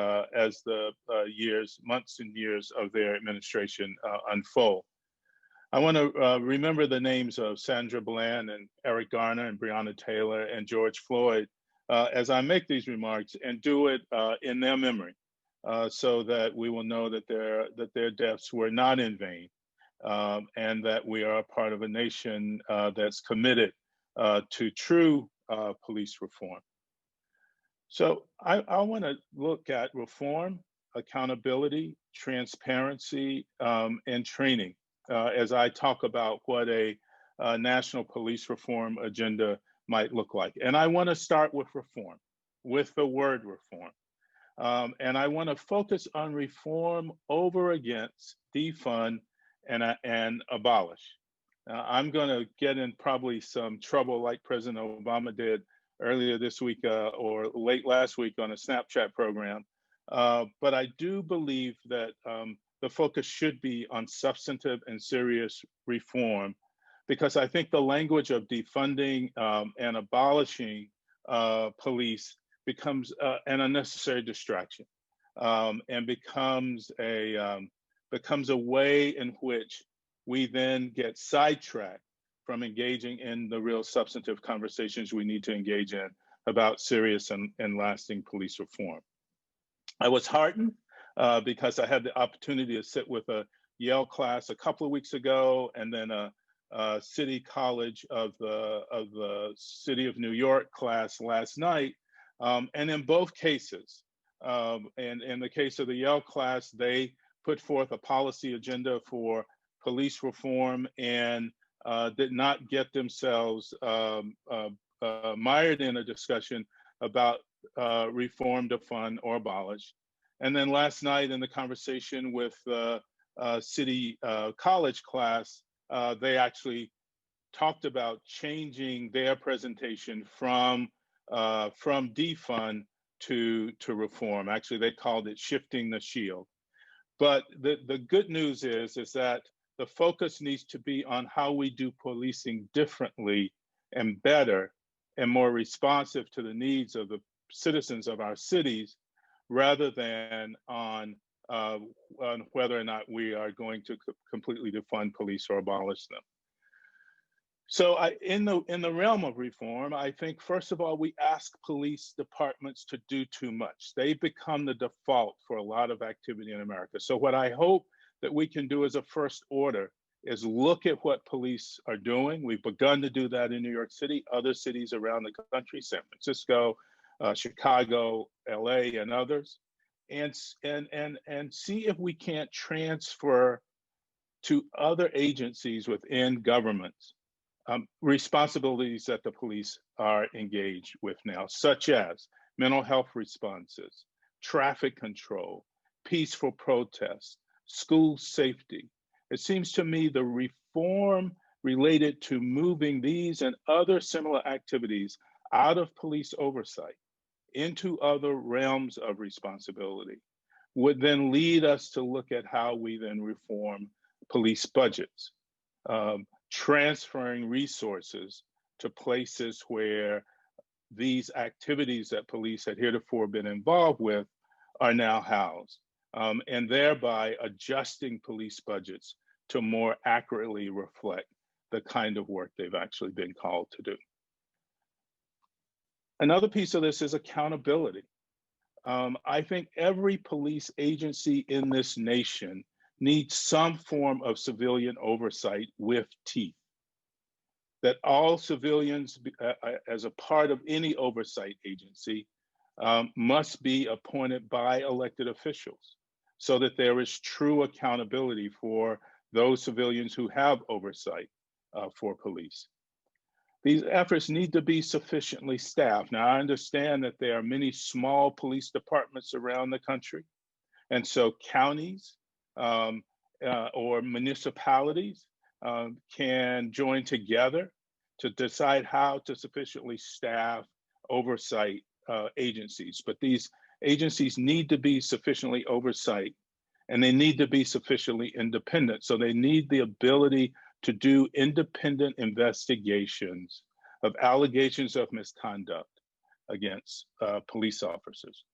months and years of their administration unfold. I want to remember the names of Sandra Bland and Eric Garner and Breonna Taylor and George Floyd as I make these remarks, and do it in their memory, so that we will know that their deaths were not in vain, and that we are a part of a nation that's committed to true police reform. So I want to look at reform, accountability, transparency, and training as I talk about what a national police reform agenda might look like. And I want to start with reform, with the word reform. And I want to focus on reform over against defund and abolish. I'm going to get in probably some trouble like President Obama did earlier this week or late last week on a Snapchat program. But I do believe that the focus should be on substantive and serious reform, because I think the language of defunding and abolishing police becomes an unnecessary distraction. and becomes a way in which we then get sidetracked from engaging in the real substantive conversations we need to engage in about serious and lasting police reform. I was heartened because I had the opportunity to sit with a Yale class a couple of weeks ago, and then a City College of the City of New York class last night. And in both cases, and in the case of the Yale class, they put forth a policy agenda for police reform and did not get themselves mired in a discussion about reform, defund, or abolish. And then last night in the conversation with the City College class, they actually talked about changing their presentation from defund to reform. Actually, they called it shifting the shield. But the good news is that the focus needs to be on how we do policing differently and better and more responsive to the needs of the citizens of our cities, rather than on whether or not we are going to completely defund police or abolish them. So in the realm of reform, I think, first of all, we ask police departments to do too much. They become the default for a lot of activity in America. So what I hope that we can do as a first order is look at what police are doing. We've begun to do that in New York City, other cities around the country, San Francisco, Chicago, LA, and others, and see if we can't transfer to other agencies within governments responsibilities that the police are engaged with now, such as mental health responses, traffic control, peaceful protest, school safety. It seems to me the reform related to moving these and other similar activities out of police oversight into other realms of responsibility would then lead us to look at how we then reform police budgets, transferring resources to places where these activities that police had heretofore been involved with are now housed, and thereby adjusting police budgets to more accurately reflect the kind of work they've actually been called to do. Another piece of this is accountability. I think every police agency in this nation needs some form of civilian oversight with teeth. That all civilians, as a part of any oversight agency, must be appointed by elected officials so that there is true accountability for those civilians who have oversight for police. These efforts need to be sufficiently staffed. Now, I understand that there are many small police departments around the country, and so counties or municipalities can join together to decide how to sufficiently staff oversight agencies. But these agencies need to be sufficiently oversight, and they need to be sufficiently independent. So they need the ability to do independent investigations of allegations of misconduct against police officers.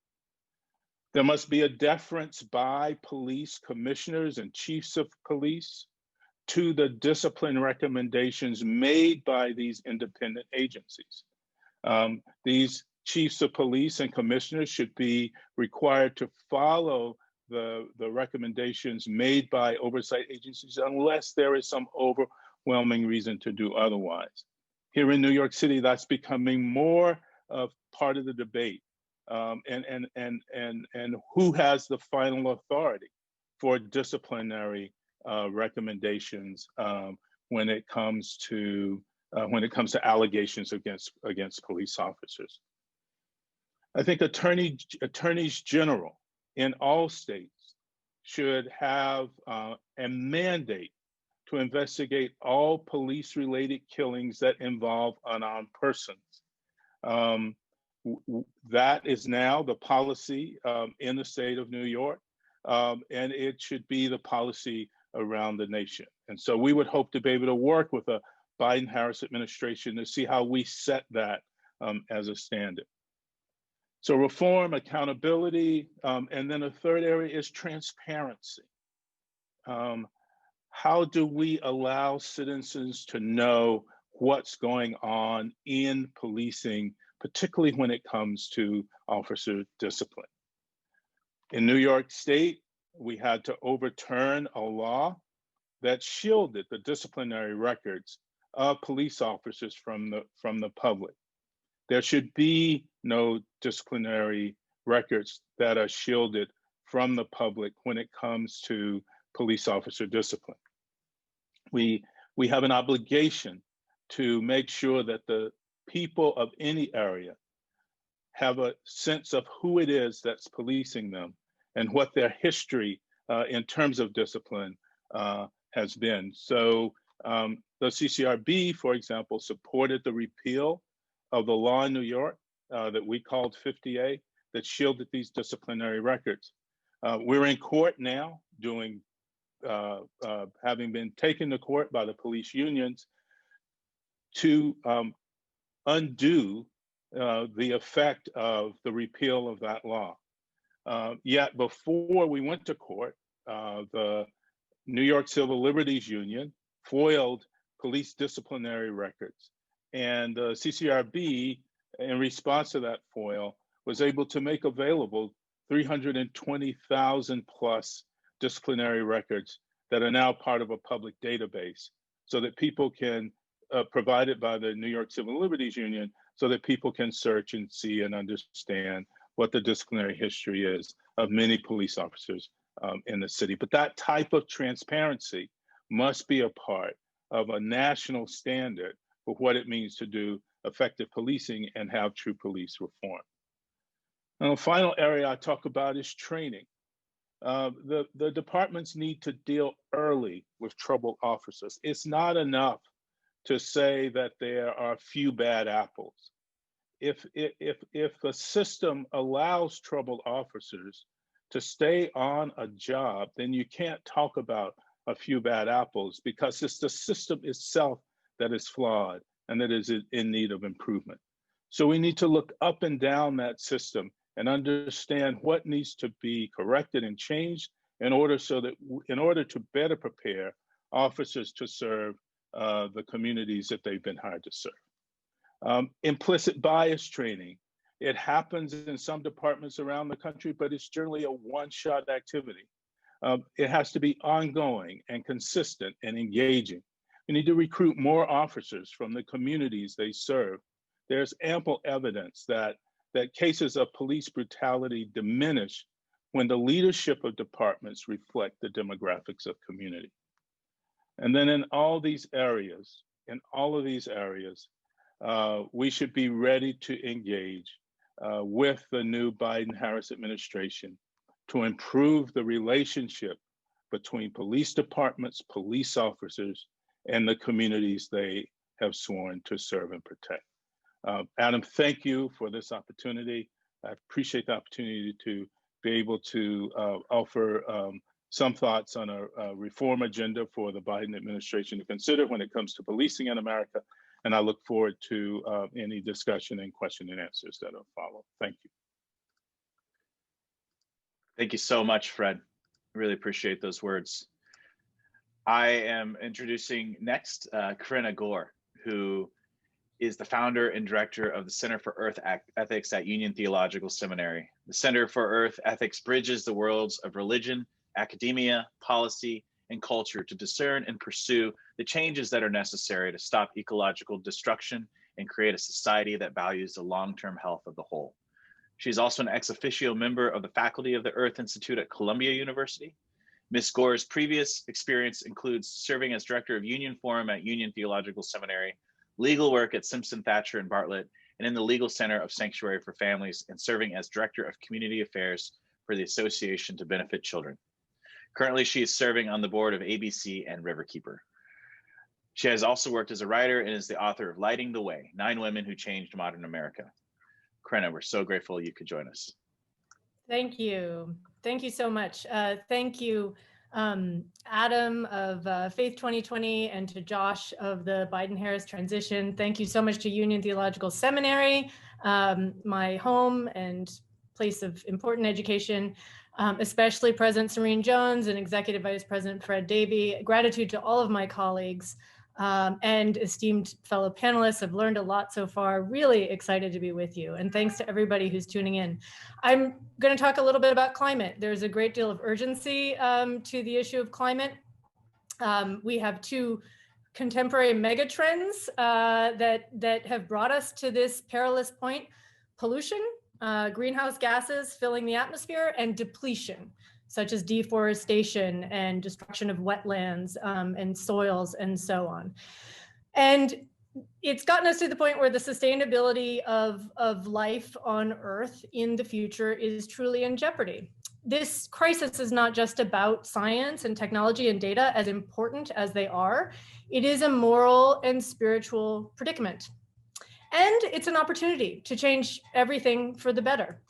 There must be a deference by police commissioners and chiefs of police to the discipline recommendations made by these independent agencies. These chiefs of police and commissioners should be required to follow the recommendations made by oversight agencies unless there is some overwhelming reason to do otherwise. Here in New York City, that's becoming more of part of the debate, and who has the final authority for disciplinary recommendations when it comes to allegations against police officers. I think attorneys general in all states should have a mandate to investigate all police-related killings that involve unarmed persons. That is now the policy in the state of New York, and it should be the policy around the nation. And so we would hope to be able to work with the Biden-Harris administration to see how we set that as a standard. So reform, accountability, and then a third area is transparency. How do we allow citizens to know what's going on in policing, particularly when it comes to officer discipline? In New York State, we had to overturn a law that shielded the disciplinary records of police officers from the public. There should be no disciplinary records that are shielded from the public when it comes to police officer discipline. We have an obligation to make sure that the people of any area have a sense of who it is that's policing them and what their history in terms of discipline has been. So the CCRB, for example, supported the repeal of the law in New York that we called 50A that shielded these disciplinary records. We're in court now doing, having been taken to court by the police unions to undo the effect of the repeal of that law. Yet before we went to court, the New York Civil Liberties Union foiled police disciplinary records. And the CCRB, in response to that foil, was able to make available 320,000 plus disciplinary records that are now part of a public database so that people can, provided by the New York Civil Liberties Union, so that people can search and see and understand what the disciplinary history is of many police officers in the city. But that type of transparency must be a part of a national standard for what it means to do effective policing and have true police reform. Now, the final area I talk about is training. The departments need to deal early with troubled officers. It's not enough to say that there are few bad apples. If the system allows troubled officers to stay on a job, then you can't talk about a few bad apples because it's the system itself that is flawed and that is in need of improvement. So we need to look up and down that system and understand what needs to be corrected and changed in order to better prepare officers to serve the communities that they've been hired to serve. Implicit bias training. It happens in some departments around the country, but it's generally a one-shot activity. It has to be ongoing and consistent and engaging. We need to recruit more officers from the communities they serve. There's ample evidence that cases of police brutality diminish when the leadership of departments reflect the demographics of community. And then in all of these areas, we should be ready to engage with the new Biden-Harris administration to improve the relationship between police departments, police officers, and the communities they have sworn to serve and protect. Adam, thank you for this opportunity. I appreciate the opportunity to be able to offer some thoughts on a reform agenda for the Biden administration to consider when it comes to policing in America. And I look forward to any discussion and question and answers that will follow. Thank you. Thank you so much, Fred. I really appreciate those words. I am introducing next Karenna Gore, who is the founder and director of the Center for Earth Ethics at Union Theological Seminary. The Center for Earth Ethics bridges the worlds of religion, academia, policy, and culture to discern and pursue the changes that are necessary to stop ecological destruction and create a society that values the long-term health of the whole. She's also an ex officio member of the faculty of the Earth Institute at Columbia University. Ms. Gore's previous experience includes serving as director of Union Forum at Union Theological Seminary, legal work at Simpson Thacher and Bartlett, and in the Legal Center of Sanctuary for Families, and serving as director of community affairs for the Association to Benefit Children. Currently, she is serving on the board of ABC and Riverkeeper. She has also worked as a writer and is the author of Lighting the Way, 9 Women Who Changed Modern America. Karenna, we're so grateful you could join us. Thank you. Thank you so much. Thank you, Adam of Faith 2020 and to Josh of the Biden-Harris transition. Thank you so much to Union Theological Seminary, my home and place of important education, especially President Serene Jones and Executive Vice President Fred Davie. Gratitude to all of my colleagues and esteemed fellow panelists. I've learned a lot so far. Really excited to be with you. And thanks to everybody who's tuning in. I'm going to talk a little bit about climate. There's a great deal of urgency to the issue of climate. We have two contemporary megatrends that have brought us to this perilous point: pollution, greenhouse gases filling the atmosphere, and depletion, such as deforestation and destruction of wetlands and soils and so on. And it's gotten us to the point where the sustainability of life on Earth in the future is truly in jeopardy. This crisis is not just about science and technology and data, as important as they are. It is a moral and spiritual predicament. And it's an opportunity to change everything for the better.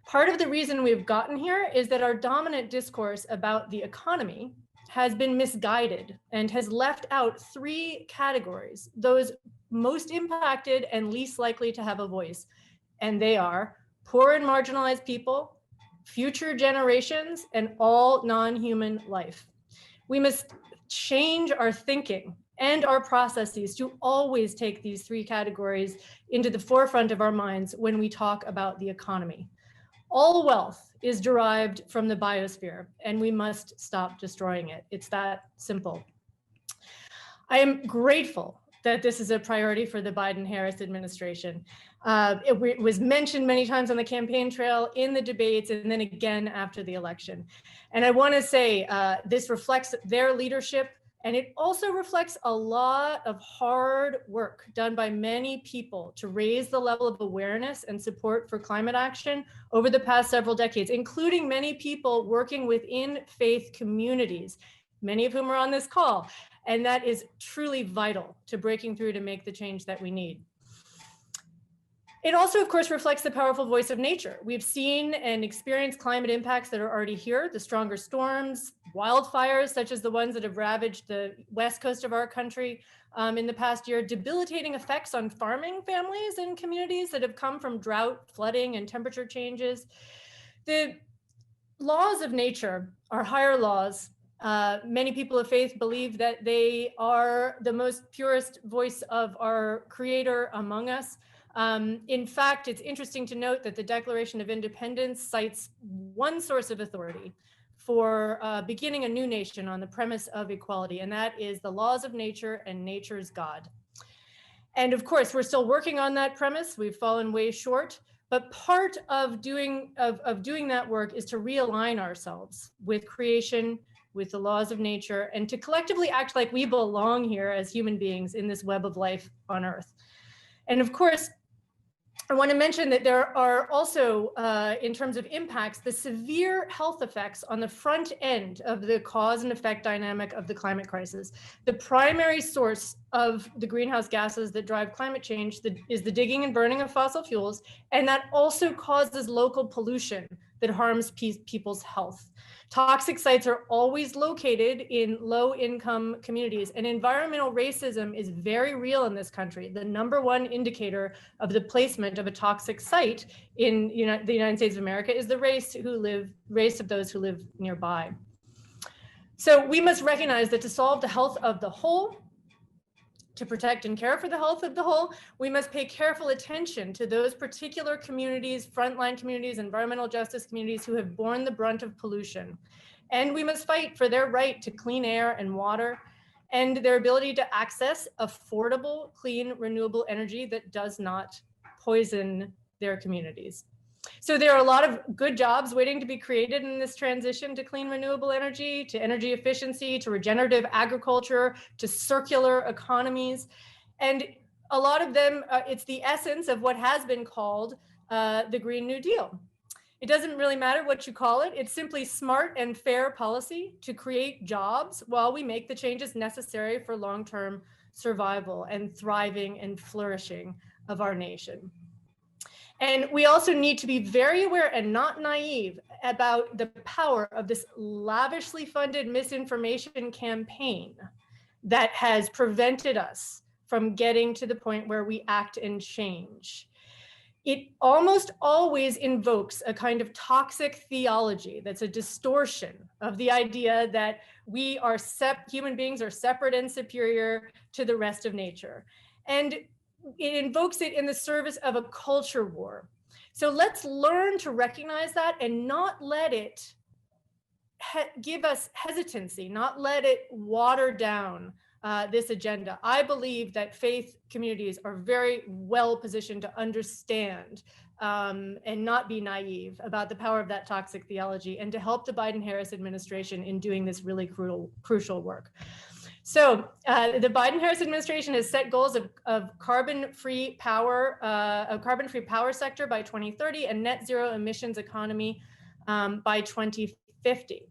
Part of the reason we've gotten here is that our dominant discourse about the economy has been misguided and has left out three categories, those most impacted and least likely to have a voice. And they are poor and marginalized people, future generations, and all non-human life. We must change our thinking and our processes to always take these three categories into the forefront of our minds when we talk about the economy. All wealth is derived from the biosphere, and we must stop destroying it. It's that simple. I am grateful that this is a priority for the Biden-Harris administration. It was mentioned many times on the campaign trail, in the debates, and then again after the election. And I want to say this reflects their leadership, and it also reflects a lot of hard work done by many people to raise the level of awareness and support for climate action over the past several decades, including many people working within faith communities, many of whom are on this call. And that is truly vital to breaking through to make the change that we need. It also, of course, reflects the powerful voice of nature. We've seen and experienced climate impacts that are already here, the stronger storms, wildfires, such as the ones that have ravaged the west coast of our country in the past year, debilitating effects on farming families and communities that have come from drought, flooding, and temperature changes. The laws of nature are higher laws. Many people of faith believe that they are the most purest voice of our Creator among us. In fact, it's interesting to note that the Declaration of Independence cites one source of authority for beginning a new nation on the premise of equality, and that is the laws of nature and nature's God. And of course, we're still working on that premise. We've fallen way short, but part of doing that work is to realign ourselves with creation, with the laws of nature, and to collectively act like we belong here as human beings in this web of life on Earth. And of course, I want to mention that there are also, in terms of impacts, the severe health effects on the front end of the cause and effect dynamic of the climate crisis. The primary source of the greenhouse gases that drive climate change is the digging and burning of fossil fuels, and that also causes local pollution that harms people's health. Toxic sites are always located in low-income communities, and environmental racism is very real in this country. The #1 indicator of the placement of a toxic site in the United States of America is the race of those who live nearby. So we must recognize that to solve the health of the whole, to protect and care for the health of the whole, we must pay careful attention to those particular communities, frontline communities, environmental justice communities who have borne the brunt of pollution. And we must fight for their right to clean air and water and their ability to access affordable, clean, renewable energy that does not poison their communities. So there are a lot of good jobs waiting to be created in this transition to clean renewable energy, to energy efficiency, to regenerative agriculture, to circular economies. And a lot of them, it's the essence of what has been called the Green New Deal. It doesn't really matter what you call it. It's simply smart and fair policy to create jobs while we make the changes necessary for long-term survival and thriving and flourishing of our nation. And we also need to be very aware and not naive about the power of this lavishly funded misinformation campaign that has prevented us from getting to the point where we act and change. It almost always invokes a kind of toxic theology that's a distortion of the idea that we are human beings are separate and superior to the rest of nature. And it invokes it in the service of a culture war. So let's learn to recognize that and not let it give us hesitancy, not let it water down this agenda. I believe that faith communities are very well positioned to understand and not be naive about the power of that toxic theology, and to help the Biden-Harris administration in doing this really crucial work. So the Biden-Harris administration has set goals of carbon-free power, a carbon-free power sector by 2030, and net zero emissions economy by 2050.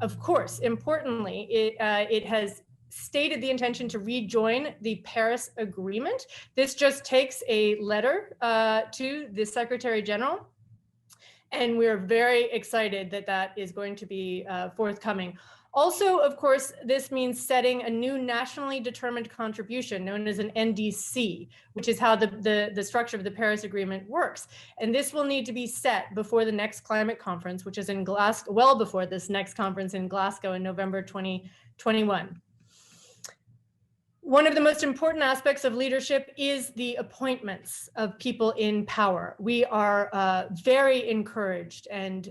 Of course, importantly, it has stated the intention to rejoin the Paris Agreement. This just takes a letter to the Secretary General, and we're very excited that that is going to be forthcoming. Also, of course, this means setting a new nationally determined contribution known as an NDC, which is how the structure of the Paris Agreement works. And this will need to be set before the next climate conference, which is in Glasgow, well before this next conference in Glasgow in November 2021. One of the most important aspects of leadership is the appointments of people in power. We are very encouraged and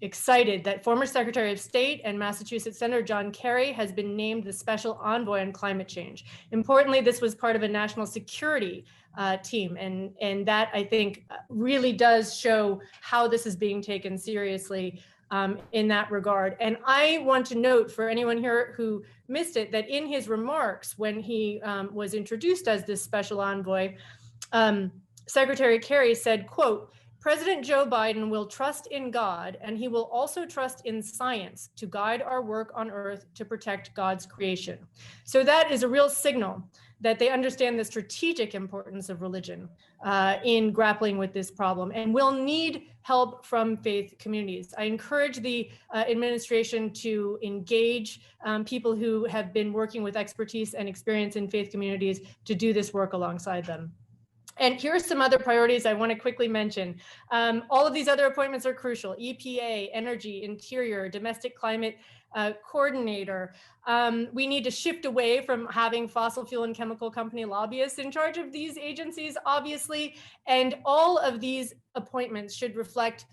excited that former Secretary of State and Massachusetts Senator John Kerry has been named the Special Envoy on Climate Change. Importantly, this was part of a national security team, and that, I think, really does show how this is being taken seriously in that regard. And I want to note for anyone here who missed it, that in his remarks when he was introduced as this special envoy, Secretary Kerry said, quote, "President Joe Biden will trust in God, and he will also trust in science to guide our work on earth to protect God's creation." So that is a real signal that they understand the strategic importance of religion in grappling with this problem, and will need help from faith communities. I encourage the administration to engage people who have been working with expertise and experience in faith communities to do this work alongside them. And here are some other priorities I want to quickly mention. All of these other appointments are crucial: EPA, Energy, Interior, Domestic Climate Coordinator. We need to shift away from having fossil fuel and chemical company lobbyists in charge of these agencies, obviously. And all of these appointments should reflect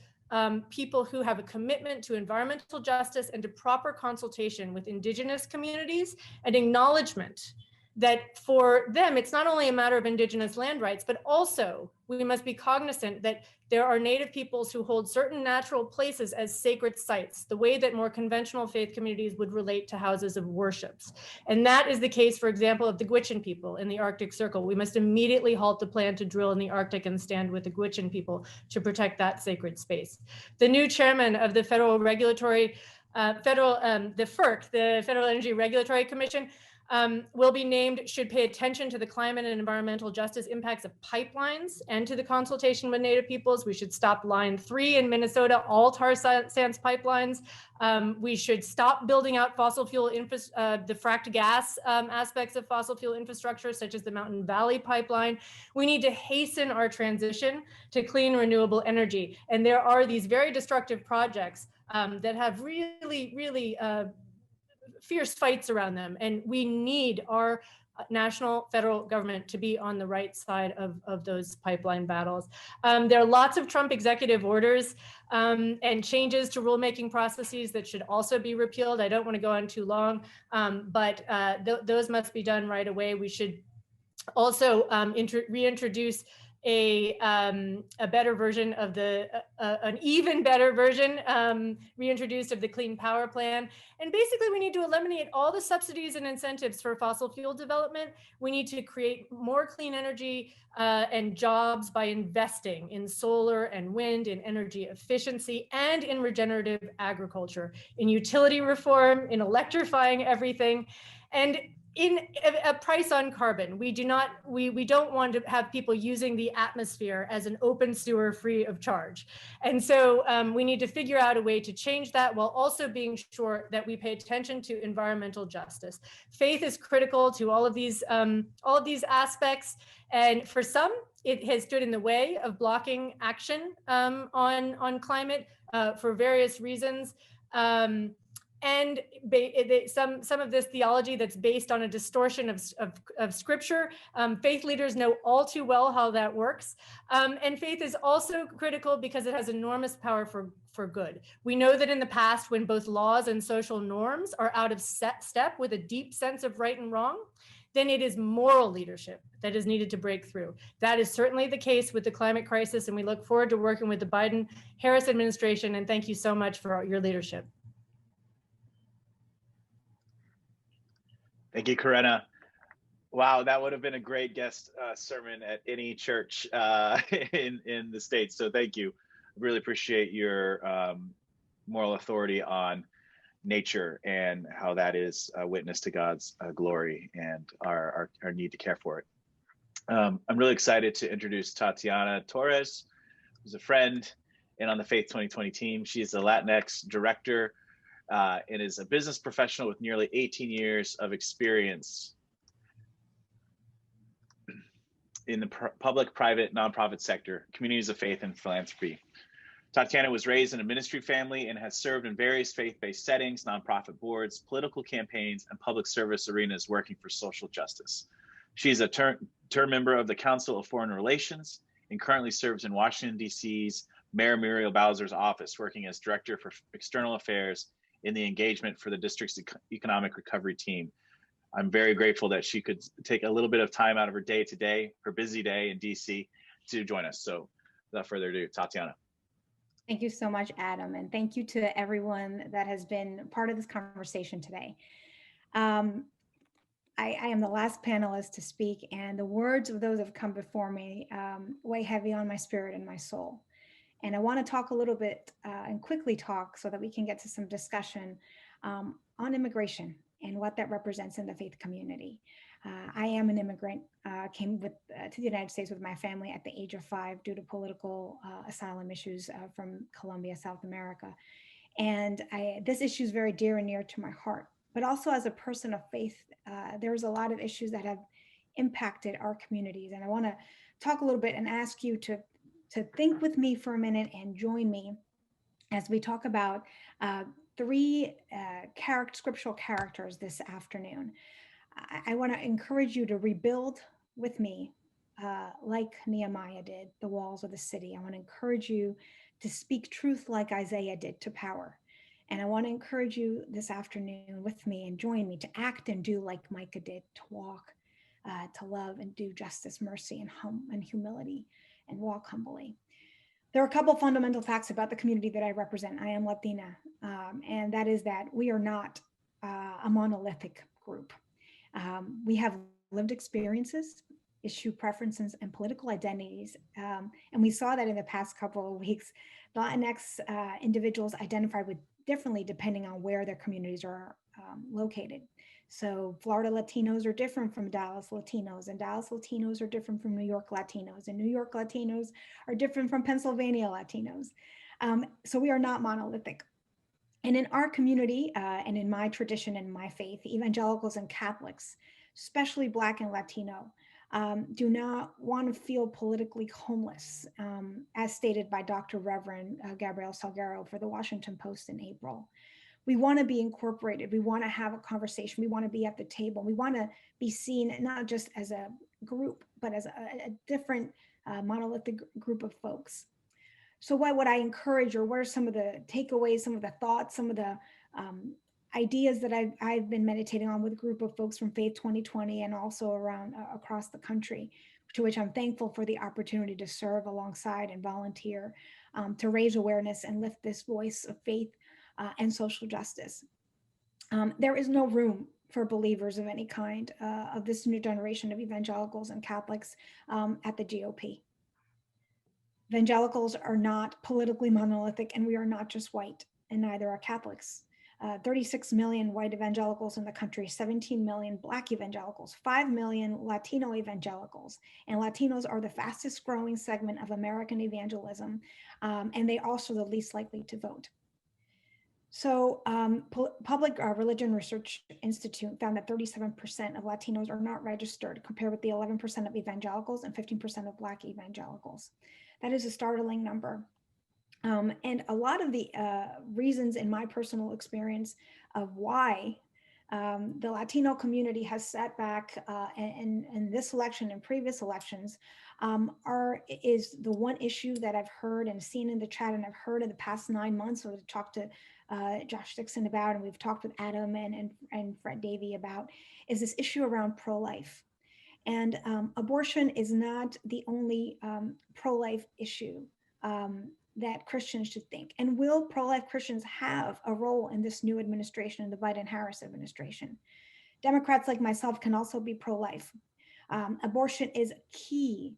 people who have a commitment to environmental justice and to proper consultation with Indigenous communities, and acknowledgement that for them, it's not only a matter of Indigenous land rights, but also we must be cognizant that there are Native peoples who hold certain natural places as sacred sites, the way that more conventional faith communities would relate to houses of worships. And that is the case, for example, of the Gwich'in people in the Arctic Circle. We must immediately halt the plan to drill in the Arctic and stand with the Gwich'in people to protect that sacred space. The new chairman of the Federal Regulatory, the FERC, the Federal Energy Regulatory Commission, will be named, should pay attention to the climate and environmental justice impacts of pipelines and to the consultation with Native peoples. We should stop Line 3 in Minnesota, all tar sands pipelines. We should stop building out fossil fuel, the fracked gas aspects of fossil fuel infrastructure, such as the Mountain Valley Pipeline. We need to hasten our transition to clean, renewable energy. And there are these very destructive projects that have really fierce fights around them, and we need our national federal government to be on the right side of those pipeline battles. There are lots of Trump executive orders and changes to rulemaking processes that should also be repealed. I don't want to go on too long, but those must be done right away. We should also reintroduce a better version of an even better version reintroduced of the Clean Power Plan. And basically we need to eliminate all the subsidies and incentives for fossil fuel development. We need to create more clean energy and jobs by investing in solar and wind, in energy efficiency, and in regenerative agriculture, in utility reform, in electrifying everything. And in a price on carbon. We don't want to have people using the atmosphere as an open sewer free of charge. And so we need to figure out a way to change that while also being sure that we pay attention to environmental justice. Faith is critical to all of these aspects. And for some, it has stood in the way of blocking action on climate for various reasons. And some of this theology that's based on a distortion of scripture. Faith leaders know all too well how that works. And faith is also critical because it has enormous power for good. We know that in the past, when both laws and social norms are out of step with a deep sense of right and wrong, then it is moral leadership that is needed to break through. That is certainly the case with the climate crisis, and we look forward to working with the Biden-Harris administration, and thank you so much for your leadership. Thank you, Karenna. Wow, that would have been a great guest sermon at any church in the States. So thank you. Really appreciate your moral authority on nature and how that is a witness to God's glory and our need to care for it. I'm really excited to introduce Tatiana Torres, who's a friend and on the Faith 2020 team. She is the Latinx director and is a business professional with nearly 18 years of experience in the public, private, nonprofit sector, communities of faith, and philanthropy. Tatiana was raised in a ministry family and has served in various faith-based settings, nonprofit boards, political campaigns, and public service arenas working for social justice. She is a term member of the Council of Foreign Relations and currently serves in Washington, D.C.'s Mayor Muriel Bowser's office, working as Director for External Affairs in the engagement for the district's economic recovery team. I'm very grateful that she could take a little bit of time out of her day today, her busy day in DC, to join us. So without further ado, Tatiana. Thank you so much, Adam. And thank you to everyone that has been part of this conversation today. I am the last panelist to speak, and the words of those who have come before me weigh heavy on my spirit and my soul. And I want to talk a little bit and quickly talk so that we can get to some discussion on immigration and what that represents in the faith community. I am an immigrant, came to the United States with my family at the age of 5 due to political asylum issues from Colombia, South America. And this issue is very dear and near to my heart. But also as a person of faith, there's a lot of issues that have impacted our communities. And I want to talk a little bit and ask you to think with me for a minute and join me as we talk about 3 scriptural characters this afternoon. I want to encourage you to rebuild with me, like Nehemiah did, the walls of the city. I want to encourage you to speak truth like Isaiah did to power. And I want to encourage you this afternoon with me and join me to act and do like Micah did, to walk, to love and do justice, mercy, and humility, and walk humbly. There are a couple fundamental facts about the community that I represent. I am Latina, and that is that we are not a monolithic group. We have lived experiences, issue preferences, and political identities. And we saw that in the past couple of weeks. Latinx individuals identify with differently depending on where their communities are located. So Florida Latinos are different from Dallas Latinos, and Dallas Latinos are different from New York Latinos, and New York Latinos are different from Pennsylvania Latinos. So we are not monolithic. And in our community, and in my tradition and my faith, evangelicals and Catholics, especially Black and Latino, do not want to feel politically homeless, as stated by Dr. Reverend Gabriel Salguero for the Washington Post in April. We want to be incorporated. We want to have a conversation. We want to be at the table. We want to be seen not just as a group, but as a different monolithic group of folks. So what would I encourage, or what are some of the takeaways, some of the thoughts, some of the ideas that I've been meditating on with a group of folks from Faith 2020 and also around across the country, to which I'm thankful for the opportunity to serve alongside and volunteer to raise awareness and lift this voice of faith and social justice. There is no room for believers of any kind of this new generation of evangelicals and Catholics at the GOP. Evangelicals are not politically monolithic, and we are not just white, and neither are Catholics. 36 million white evangelicals in the country, 17 million Black evangelicals, 5 million Latino evangelicals. And Latinos are the fastest growing segment of American evangelism, and they also the least likely to vote. So Public Religion Research Institute found that 37% of Latinos are not registered, compared with the 11% of evangelicals and 15% of Black evangelicals. That is a startling number. And a lot of the reasons in my personal experience of why the Latino community has sat back in this election and previous elections is the one issue that I've heard and seen in the chat, and I've heard in the past 9 months. So I've talked to Josh Dixon about, and we've talked with Adam and Fred Davie about, is this issue around pro-life. And abortion is not the only pro-life issue that Christians should think. And will pro-life Christians have a role in this new administration, the Biden-Harris administration? Democrats like myself can also be pro-life. Abortion is a key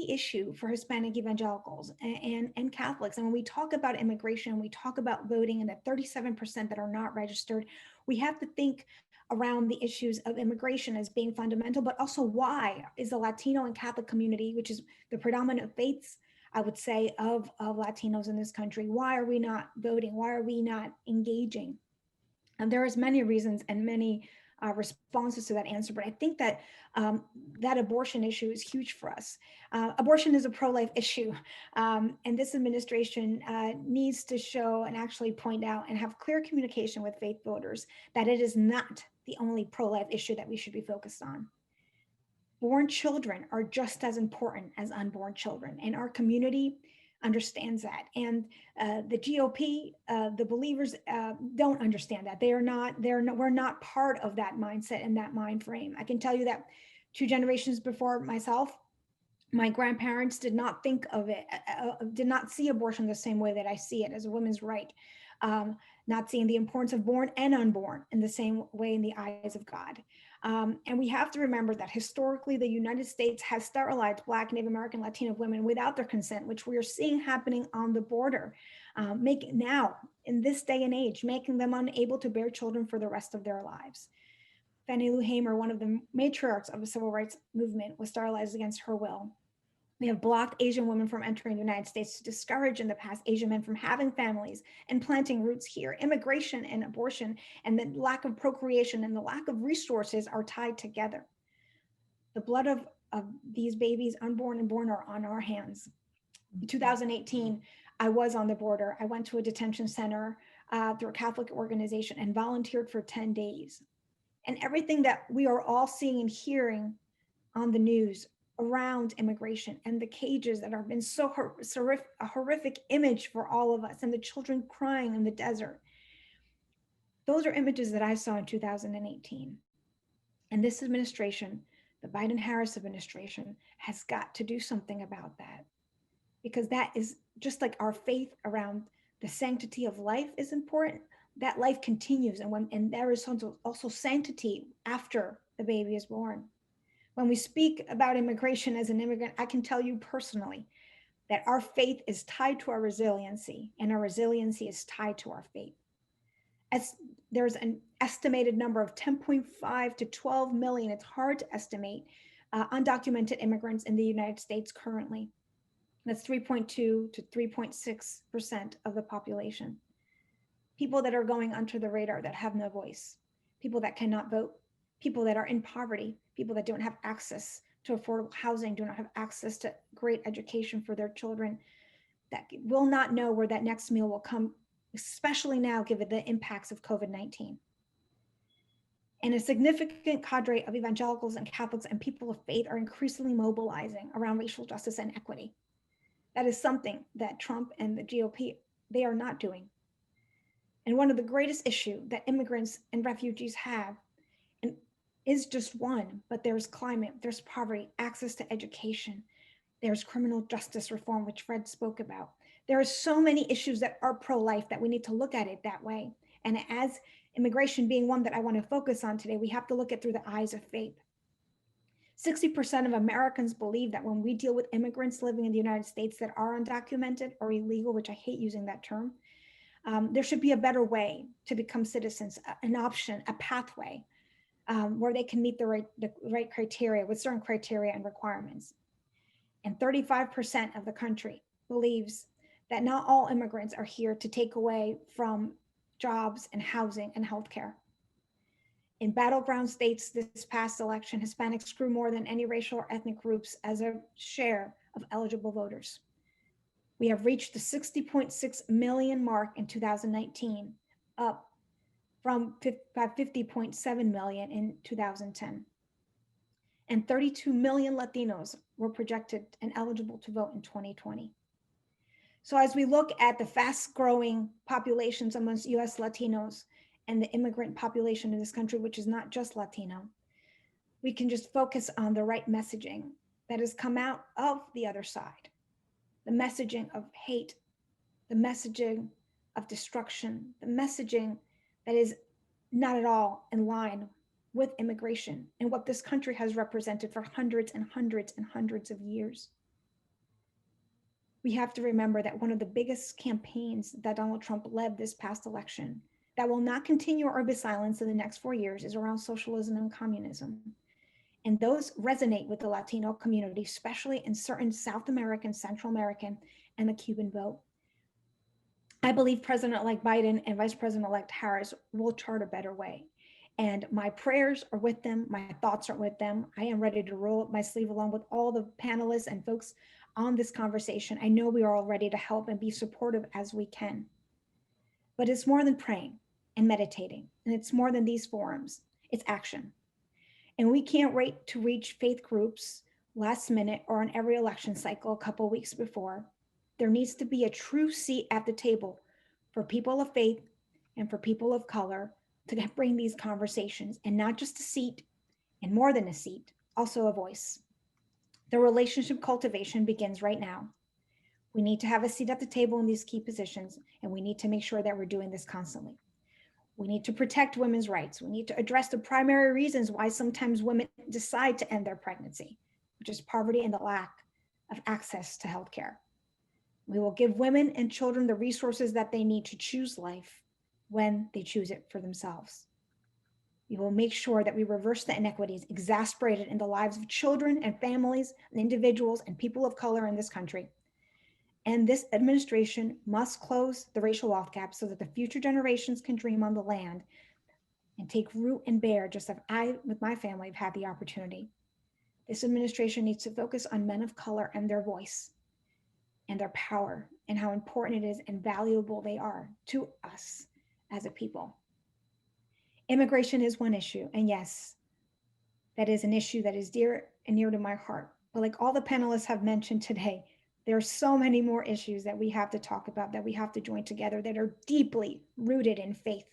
issue for Hispanic evangelicals and Catholics. And when we talk about immigration, we talk about voting, and the 37% that are not registered, we have to think around the issues of immigration as being fundamental, but also why is the Latino and Catholic community, which is the predominant faiths, I would say, of Latinos in this country, why are we not voting? Why are we not engaging? And there is many reasons and many responses to that answer, but I think that that abortion issue is huge for us. Abortion is a pro-life issue, and this administration needs to show and actually point out and have clear communication with faith voters that it is not the only pro-life issue that we should be focused on. Born children are just as important as unborn children, and our community understands that. And the GOP, the believers don't understand that. We're not part of that mindset and that mind frame. I can tell you that 2 generations before myself, my grandparents did not think of it, did not see abortion the same way that I see it as a woman's right, not seeing the importance of born and unborn in the same way in the eyes of God. And we have to remember that historically, the United States has sterilized Black, Native American, Latino women without their consent, which we are seeing happening on the border, now in this day and age, making them unable to bear children for the rest of their lives. Fannie Lou Hamer, one of the matriarchs of the civil rights movement, was sterilized against her will. We have blocked Asian women from entering the United States to discourage in the past Asian men from having families and planting roots here. Immigration and abortion and the lack of procreation and the lack of resources are tied together. The blood of these babies, unborn and born, are on our hands. In 2018, I was on the border. I went to a detention center through a Catholic organization and volunteered for 10 days. And everything that we are all seeing and hearing on the news around immigration and the cages that have been so a horrific image for all of us, and the children crying in the desert. Those are images that I saw in 2018. And this administration, the Biden-Harris administration, has got to do something about that, because that is just like our faith around the sanctity of life is important. That life continues, and there is also sanctity after the baby is born. When we speak about immigration as an immigrant, I can tell you personally that our faith is tied to our resiliency, and our resiliency is tied to our faith. As there's an estimated number of 10.5 to 12 million, it's hard to estimate, undocumented immigrants in the United States currently. That's 3.2 to 3.6% of the population. People that are going under the radar, that have no voice, people that cannot vote, people that are in poverty, people that don't have access to affordable housing, do not have access to great education for their children, that will not know where that next meal will come, especially now given the impacts of COVID-19. And a significant cadre of evangelicals and Catholics and people of faith are increasingly mobilizing around racial justice and equity. That is something that Trump and the GOP, they are not doing. And one of the greatest issues that immigrants and refugees have, and is just one, but there's climate, there's poverty, access to education, there's criminal justice reform, which Fred spoke about. There are so many issues that are pro-life that we need to look at it that way. And as immigration being one that I want to focus on today, we have to look at through the eyes of faith. 60% of Americans believe that when we deal with immigrants living in the United States that are undocumented or illegal, which I hate using that term, There should be a better way to become citizens, an option, a pathway where they can meet the right criteria with certain criteria and requirements. And 35% of the country believes that not all immigrants are here to take away from jobs and housing and healthcare. In battleground states this past election, Hispanics grew more than any racial or ethnic groups as a share of eligible voters. We have reached the 60.6 million mark in 2019, up from 50.7 million in 2010. And 32 million Latinos were projected and eligible to vote in 2020. So as we look at the fast growing populations amongst US Latinos and the immigrant population in this country, which is not just Latino, we can just focus on the right messaging that has come out of the other side. The messaging of hate, the messaging of destruction, the messaging that is not at all in line with immigration and what this country has represented for hundreds and hundreds and hundreds of years. We have to remember that one of the biggest campaigns that Donald Trump led this past election that will not continue or be silenced in the next 4 years is around socialism and communism. And those resonate with the Latino community, especially in certain South American, Central American, and the Cuban vote. I believe President-elect Biden and Vice President-elect Harris will chart a better way. And my prayers are with them. My thoughts are with them. I am ready to roll up my sleeve along with all the panelists and folks on this conversation. I know we are all ready to help and be supportive as we can. But it's more than praying and meditating. And it's more than these forums. It's action. And we can't wait to reach faith groups last minute or on every election cycle a couple weeks before. There needs to be a true seat at the table for people of faith and for people of color to bring these conversations, and not just a seat and more than a seat, also a voice. The relationship cultivation begins right now. We need to have a seat at the table in these key positions, and we need to make sure that we're doing this constantly. We need to protect women's rights. We need to address the primary reasons why sometimes women decide to end their pregnancy, which is poverty and the lack of access to healthcare. We will give women and children the resources that they need to choose life when they choose it for themselves. We will make sure that we reverse the inequities exacerbated in the lives of children and families and individuals and people of color in this country. And this administration must close the racial wealth gap so that the future generations can dream on the land and take root and bear, just as I, with my family, have had the opportunity. This administration needs to focus on men of color and their voice and their power and how important it is and valuable they are to us as a people. Immigration is one issue, and yes, that is an issue that is dear and near to my heart. But like all the panelists have mentioned today, there are so many more issues that we have to talk about, that we have to join together, that are deeply rooted in faith.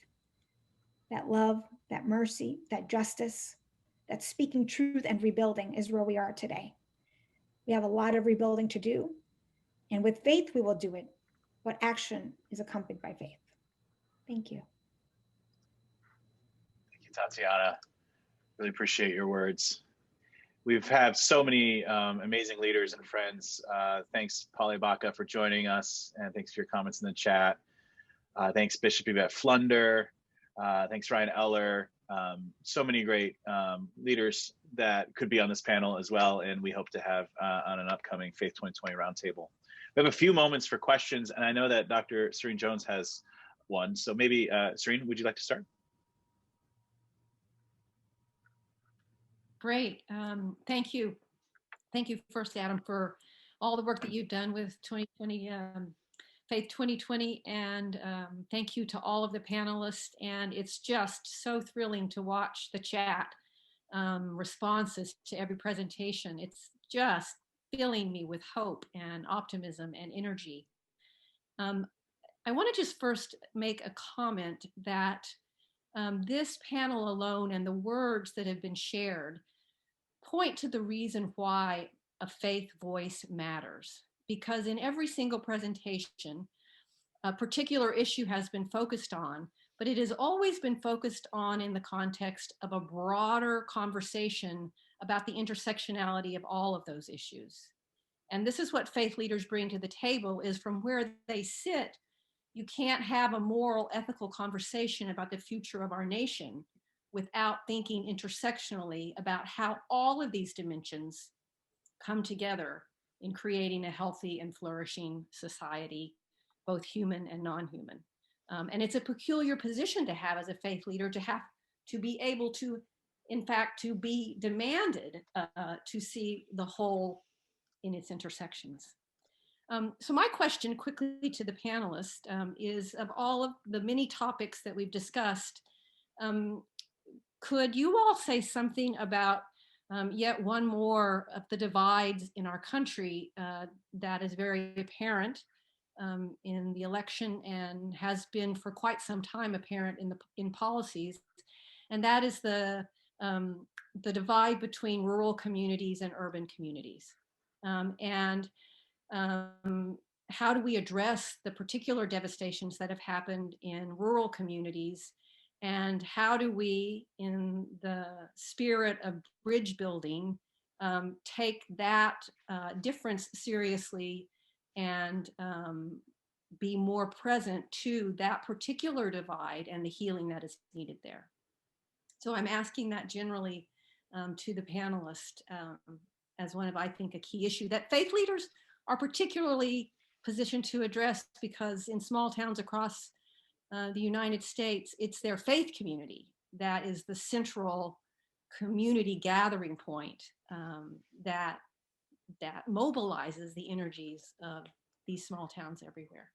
That love, that mercy, that justice, that speaking truth and rebuilding is where we are today. We have a lot of rebuilding to do, and with faith we will do it, but action is accompanied by faith. Thank you. Thank you, Tatiana. Really appreciate your words. We've had so many amazing leaders and friends. Thanks, Polly Baca, for joining us, and thanks for your comments in the chat. Thanks, Bishop Yvette Flunder. Thanks, Ryan Eller. So many great leaders that could be on this panel as well, and we hope to have on an upcoming Faith 2020 roundtable. We have a few moments for questions, and I know that Dr. Serene Jones has one. So maybe, Serene, would you like to start? Great. Thank you. Thank you first, Adam, for all the work that you've done with 2020, Faith 2020. And thank you to all of the panelists. And it's just so thrilling to watch the chat responses to every presentation. It's just filling me with hope and optimism and energy. I want to just first make a comment that this panel alone and the words that have been shared point to the reason why a faith voice matters. Because in every single presentation, a particular issue has been focused on, but it has always been focused on in the context of a broader conversation about the intersectionality of all of those issues. And this is what faith leaders bring to the table, is from where they sit, you can't have a moral, ethical conversation about the future of our nation without thinking intersectionally about how all of these dimensions come together in creating a healthy and flourishing society, both human and non-human. And it's a peculiar position to have as a faith leader, to have to be able to, in fact, to be demanded to see the whole in its intersections. So my question quickly to the panelists is, of all of the many topics that we've discussed, could you all say something about yet one more of the divides in our country that is very apparent in the election and has been for quite some time apparent in policies, and that is the divide between rural communities and urban communities, and how do we address the particular devastations that have happened in rural communities, and how do we, in the spirit of bridge building, take that difference seriously and be more present to that particular divide and the healing that is needed there. So I'm asking that generally to the panelists as one of, I think, a key issue that faith leaders are particularly positioned to address, because in small towns across the United States, it's their faith community that is the central community gathering point that mobilizes the energies of these small towns everywhere.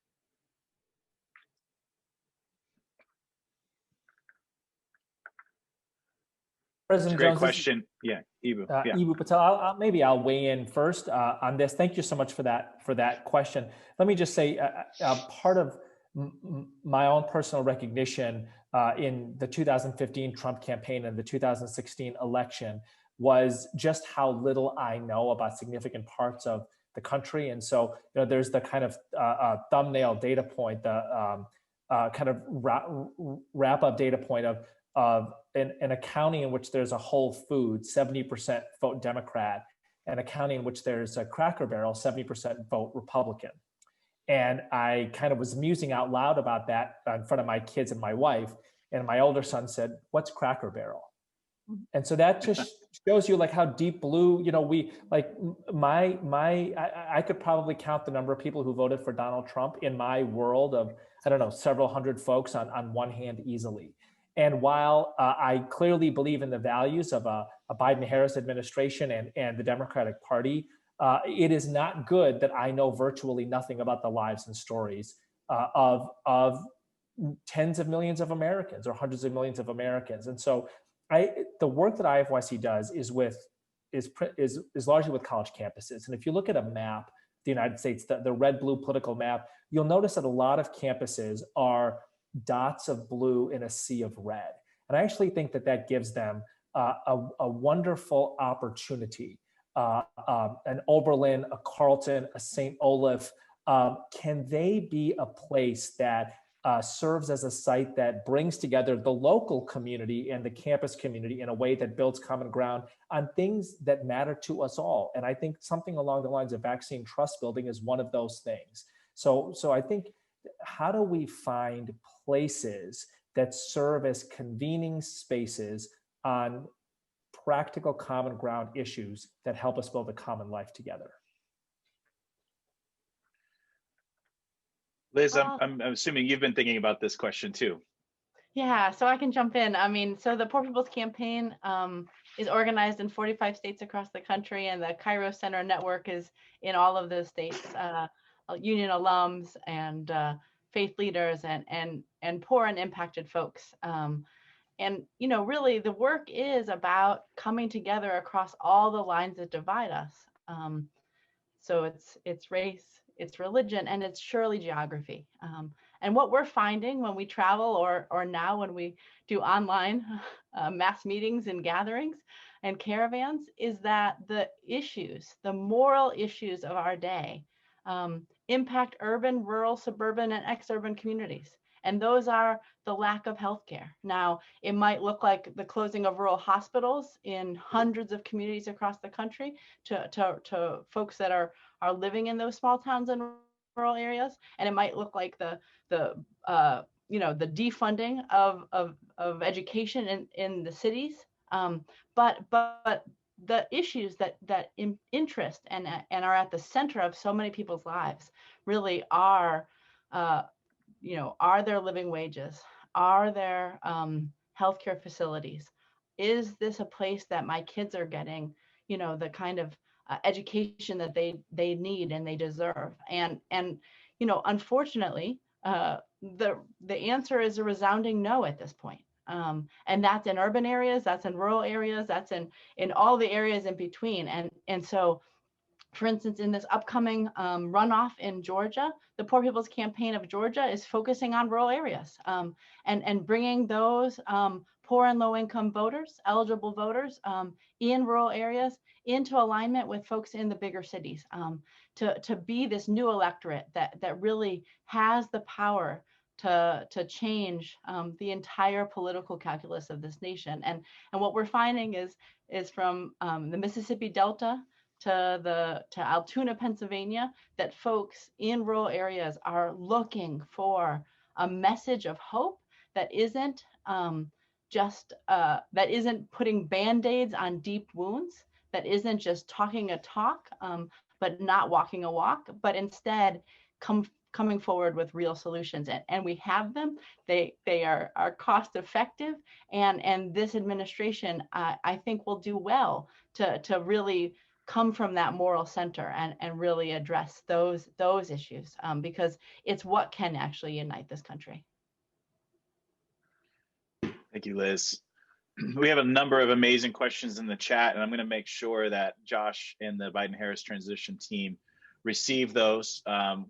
President Great Jones, question. Yeah, Eboo. Yeah. Eboo Patel, maybe I'll weigh in first on this. Thank you so much for that question. Let me just say, part of my own personal recognition in the 2015 Trump campaign and the 2016 election was just how little I know about significant parts of the country. And so, there's the kind of thumbnail data point, the kind of wrap up data point of in a county in which there's a Whole Foods, 70% vote Democrat, and a county in which there's a Cracker Barrel, 70% vote Republican. And I kind of was musing out loud about that in front of my kids and my wife. And my older son said, "What's Cracker Barrel?" And so that just shows you like how deep blue, we like I could probably count the number of people who voted for Donald Trump in my world of, I don't know, several hundred folks on one hand easily. And while I clearly believe in the values of a Biden-Harris administration and the Democratic Party, it is not good that I know virtually nothing about the lives and stories of tens of millions of Americans or hundreds of millions of Americans. And so the work that IFYC does is largely with college campuses. And if you look at a map, the United States, the red-blue political map, you'll notice that a lot of campuses are dots of blue in a sea of red. And I actually think that gives them a wonderful opportunity. An Oberlin, a Carleton, a St. Olaf, can they be a place that serves as a site that brings together the local community and the campus community in a way that builds common ground on things that matter to us all? And I think something along the lines of vaccine trust building is one of those things. So I think, how do we find places that serve as convening spaces on practical common ground issues that help us build a common life together? Liz, I'm assuming you've been thinking about this question too. Yeah, so I can jump in. I mean, so the Poor People's Campaign is organized in 45 states across the country, and the Kairos Center Network is in all of those states. Union alums and faith leaders and poor and impacted folks. And really the work is about coming together across all the lines that divide us. So it's race, it's religion, and it's surely geography. And what we're finding when we travel or now when we do online mass meetings and gatherings and caravans is that the moral issues of our day impact urban, rural, suburban, and exurban communities. And those are the lack of healthcare. Now, it might look like the closing of rural hospitals in hundreds of communities across the country to folks that are living in those small towns and rural areas, and it might look like the defunding of education in the cities. But the issues that interest and are at the center of so many people's lives really are, are their living wages, are there healthcare facilities? Is this a place that my kids are getting, the kind of education that they need and they deserve? And unfortunately, the answer is a resounding no at this point. And that's in urban areas, that's in rural areas, that's in all the areas in between. And so, for instance, in this upcoming runoff in Georgia, the Poor People's Campaign of Georgia is focusing on rural areas and bringing those poor and low-income voters, eligible voters in rural areas into alignment with folks in the bigger cities to be this new electorate that really has the power to change the entire political calculus of this nation. And what we're finding is from the Mississippi Delta to Altoona, Pennsylvania, that folks in rural areas are looking for a message of hope that isn't that isn't putting Band-Aids on deep wounds, that isn't just talking a talk, but not walking a walk, but instead coming forward with real solutions. And we have them. They are cost effective, and this administration, I think, will do well to really come from that moral center and really address those issues, because it's what can actually unite this country. Thank you, Liz. We have a number of amazing questions in the chat, and I'm going to make sure that Josh and the Biden-Harris transition team receive those.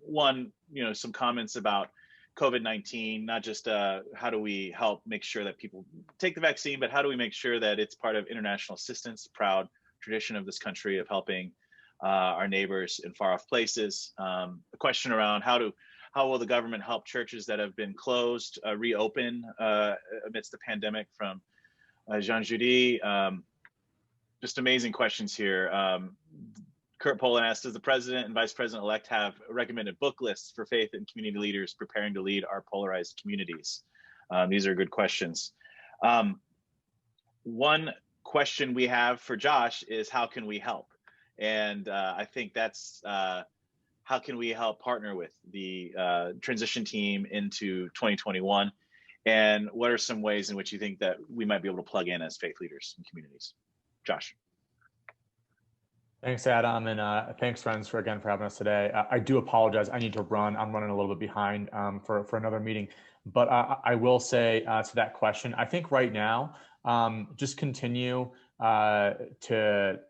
One, some comments about COVID-19, not just how do we help make sure that people take the vaccine, but how do we make sure that it's part of international assistance, proud tradition of this country of helping our neighbors in far off places. A question around how will the government help churches that have been closed reopen amidst the pandemic, from Jean Judy. Just amazing questions here. Kurt Poland asked, does the president and vice president-elect have recommended book lists for faith and community leaders preparing to lead our polarized communities? These are good questions. One question we have for Josh is, how can we help? And I think that's how can we help partner with the transition team into 2021? And what are some ways in which you think that we might be able to plug in as faith leaders and communities? Josh. Thanks, Adam, and thanks, friends, for having us today. I do apologize. I need to run. I'm running a little bit behind for another meeting. But I will say to that question, I think right now, just continue to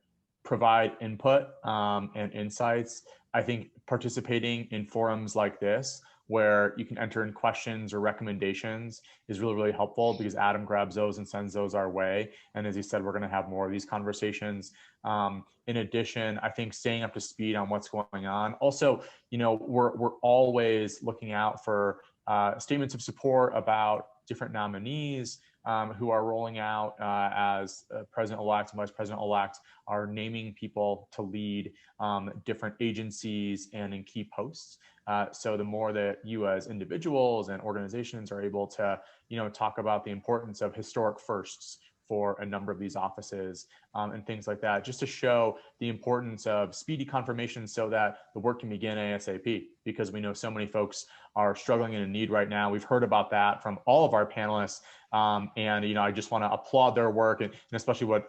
provide input and insights. I think participating in forums like this, where you can enter in questions or recommendations, is really, really helpful, because Adam grabs those and sends those our way. And as he said, we're going to have more of these conversations. In addition, I think staying up to speed on what's going on. Also, we're always looking out for statements of support about different nominees who are rolling out as president-elect and vice president-elect, are naming people to lead different agencies and in key posts. So the more that you as individuals and organizations are able to, talk about the importance of historic firsts for a number of these offices and things like that, just to show the importance of speedy confirmation so that the work can begin ASAP, because we know so many folks are struggling and in need right now. We've heard about that from all of our panelists. And, I just want to applaud their work, and especially what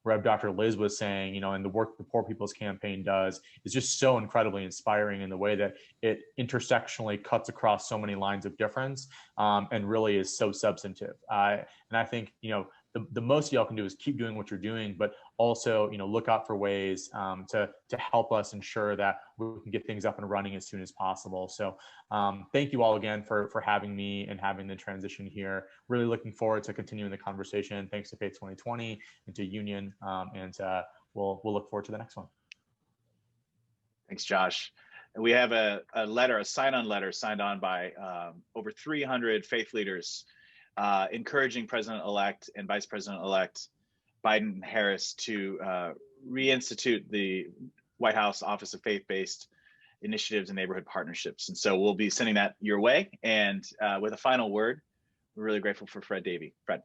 Rev. Dr. Liz was saying, and the work the Poor People's Campaign does is just so incredibly inspiring in the way that it intersectionally cuts across so many lines of difference and really is so substantive. And I think, the most y'all can do is keep doing what you're doing, but also, look out for ways to help us ensure that we can get things up and running as soon as possible. So thank you all again for having me and having the transition here. Really looking forward to continuing the conversation. Thanks to Faith 2020 and to Union, and we'll look forward to the next one. Thanks, Josh. And we have a sign-on letter signed on by over 300 faith leaders, encouraging President-elect and Vice President-elect Biden-Harris to reinstitute the White House Office of Faith-Based initiatives and neighborhood partnerships. And so we'll be sending that your way. And with a final word, we're really grateful for Fred Davie. Fred.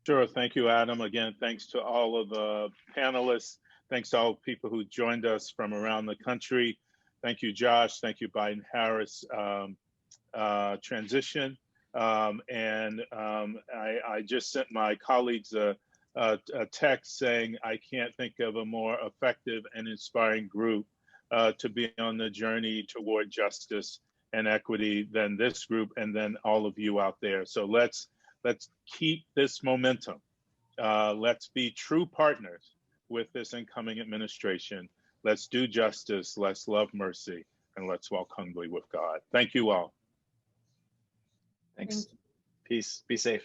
Sure. Thank you, Adam. Again, thanks to all of the panelists. Thanks to all people who joined us from around the country. Thank you, Josh. Thank you, Biden-Harris transition. I just sent my colleagues a text saying I can't think of a more effective and inspiring group to be on the journey toward justice and equity than this group, and then all of you out there. So let's keep this momentum. Let's be true partners with this incoming administration. Let's do justice, let's love mercy, and let's walk humbly with God. Thank you all. Thanks. Peace. Be safe.